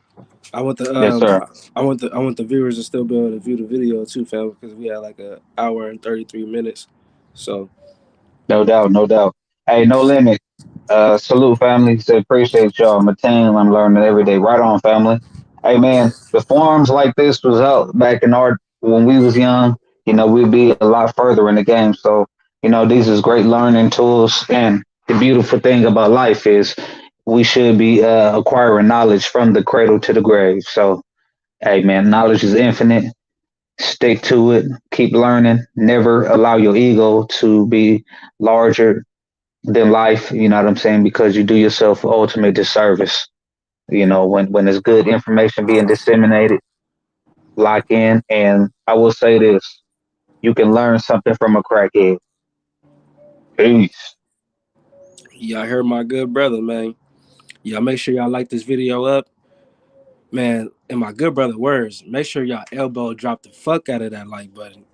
I want the yes, um, sir. I want the viewers to still be able to view the video too, fam, because we had like a hour and 33 minutes. So No doubt, no doubt. Hey, no limit. Salute, family. Say appreciate y'all. I'm a team. I'm learning every day. Right on, family. Hey, man, the forums like this was out back in our when we was young. We'd be a lot further in the game. So, these is great learning tools. And the beautiful thing about life is we should be acquiring knowledge from the cradle to the grave. So, hey, man, knowledge is infinite. Stick to it. Keep learning. Never allow your ego to be larger than life. You know what I'm saying? Because you do yourself ultimate disservice. When there's good information being disseminated, lock in. And I will say this: you can learn something from a crackhead. Peace. y'all heard my good brother, man. Y'all make sure y'all like this video up, man. In my good brother words, make sure y'all elbow drop the fuck out of that like button.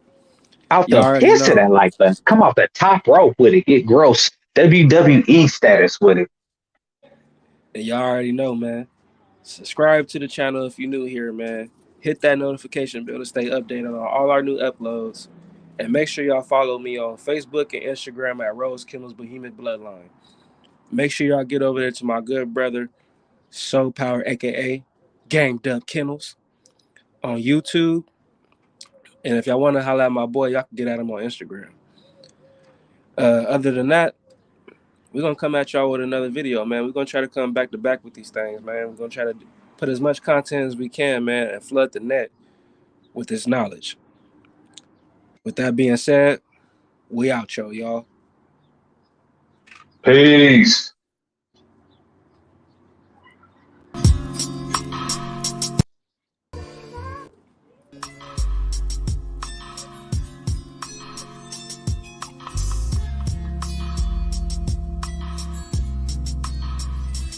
Out Y'all the already piss of know. that like button. Come off the top rope with it. Get gross. WWE status with it. And y'all already know, man. Subscribe to the channel if you're new here, man. Hit that notification bell to stay updated on all our new uploads. And make sure y'all follow me on Facebook and Instagram at Rose Kennels Behemoth Bloodline. Make sure y'all get over there to my good brother, Soul Power, aka Gamed Up Kennels. on YouTube. And if y'all want to holler at my boy, y'all can get at him on Instagram. Other than that, we're going to come at y'all with another video, man. We're going to try to come back to back with these things, man. We're going to try to put as much content as we can, man, and flood the net with this knowledge. With that being said, we out, y'all. Peace.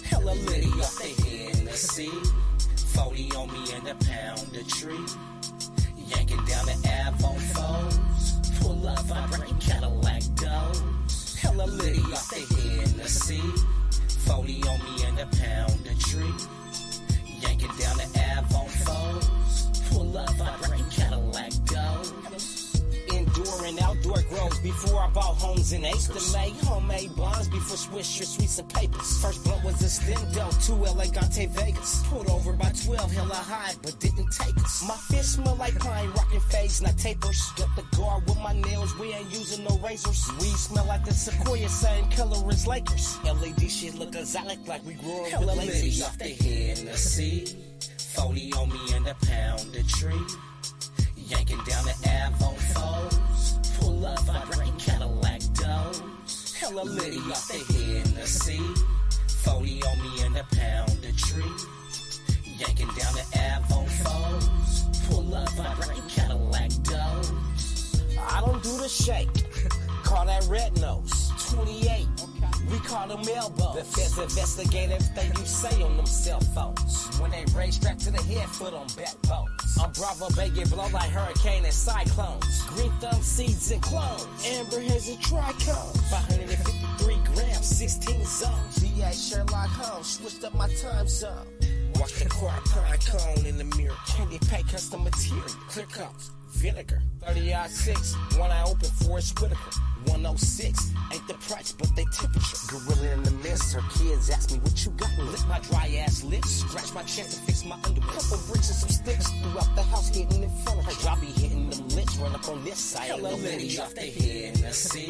Hella litty off the Hennessy. 40 on me and a pound of tree. Yanking down the Ave on foes. Pull up, vibrating Cadillac doors. Hella litty off the Hennessy. 40 on me and a pound of tree. Yanking down the Ave on foes. Pull up, vibrating Cadillac doors. Indoor and outdoor grows before I bought homes and acres. To make homemade bonds before Swisher sweets and papers. First blunt was a Stendo, 2 Elegante Vegas. Pulled over by 12, hella high, but didn't take us. My fish smell like pine, rockin' fades, not tapers. Got the guard with my nails, we ain't using no razors. We smell like the Sequoia, same color as Lakers. LED shit look exotic like we grew up with lasers. Off the Hennessy, 40 on me and a pound of tree. Yanking down the Ave on foes. Pull up, vibrating Cadillac doors. Hella litty off the Hennessy. 40 on me and a pound of tree. Yanking down the Ave on foes. Pull up, vibrating Cadillac doors. I don't do the shake. Call that red nose. 28. We call them elbows. The feds investigate everything you say on them cell phones. When they race strapped to the head, foot on backbones. I'm Bravo Bay, get blown like hurricane and cyclones. Green thumb seeds and clones. Amber haze and trichomes. 553 grams, 16 zones. VA Sherlock Holmes, switched up my time zone. Watch the car pine cone in the mirror. Candy paint custom material. Clear coats. Vinegar, 30-6, one I open for is Whitaker. 106, ain't the price, but they temperature. Gorilla in the mist, her kids ask me what you got. Lick my dry ass lips, scratch my chest and fix my underwear. Couple bricks and some sticks throughout the house, getting in front of her. Y'all be hitting them lips, run up on this side. Hella litty off the Hennessy.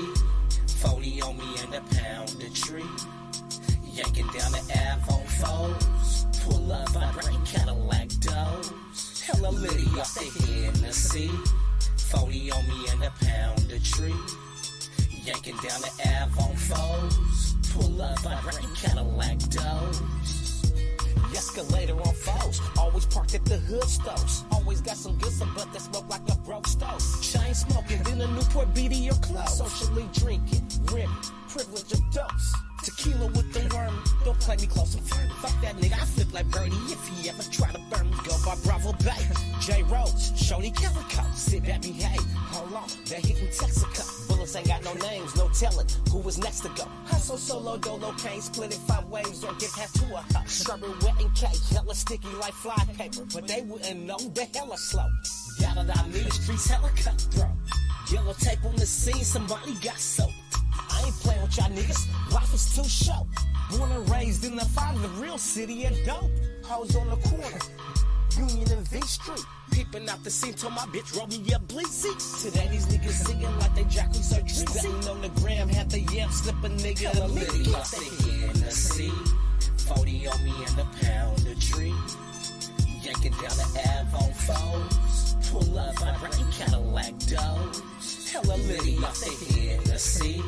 40 on me and a pound of tree. Yanking down the Ave on foes. Pull up, vibrating Cadillac doors. Hella litty off the Hennessy. 40 on me and a pound of tree. Yanking down the Ave on foes. Pull up, vibrating Cadillac doors. Escalator on foes. Always parked at the hood stores. Always got some good stuff, but that smoke like a broke stove. Chain smoking, then a Newport BD or close. Socially drinking, rim, privilege of dose. Tequila with the worm, don't play me close and firm. Fuck that nigga, I flip like Birdie if he ever try to burn me. Go by Bravo Bay, J Rose, Shorty Calico. Sit back, behave, hold on, they hitting Texaco. Bullets ain't got no names, no telling who was next to go. Hustle solo, dolo, cane, split it 5 ways or get half to a hut. Strawberry wet and cake, hella sticky like fly paper. But they wouldn't know the hella slow. Yada da me, the streets hella cutthroat. Yellow tape on the scene, somebody got soaked. I ain't playing with y'all niggas, life is too short. Born and raised in the fight of the real city of dope. Hoes on the corner, Union and V Street. Peeping out the scene, told my bitch, roll me up bleezy. Today these niggas singing like they Jackie so dreamy. On the gram, had the yam, slip a nigga hella litty off the Hennessy. 40 on me and a pound of tree. Yanking down the Ave on foes. Pull up, vibrating Cadillac doors. Hella litty off the Hennessy.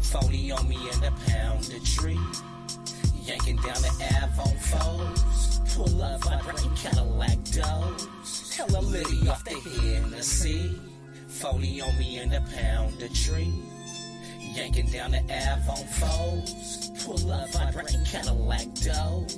40 on me and a pound of tree. Yanking down the Ave on foes. Pull up, vibrating Cadillac doors. Hella litty off the Hennessy. 40 on me and a pound of tree. Yanking down the Ave on foes. Pull up, vibrating Cadillac doors.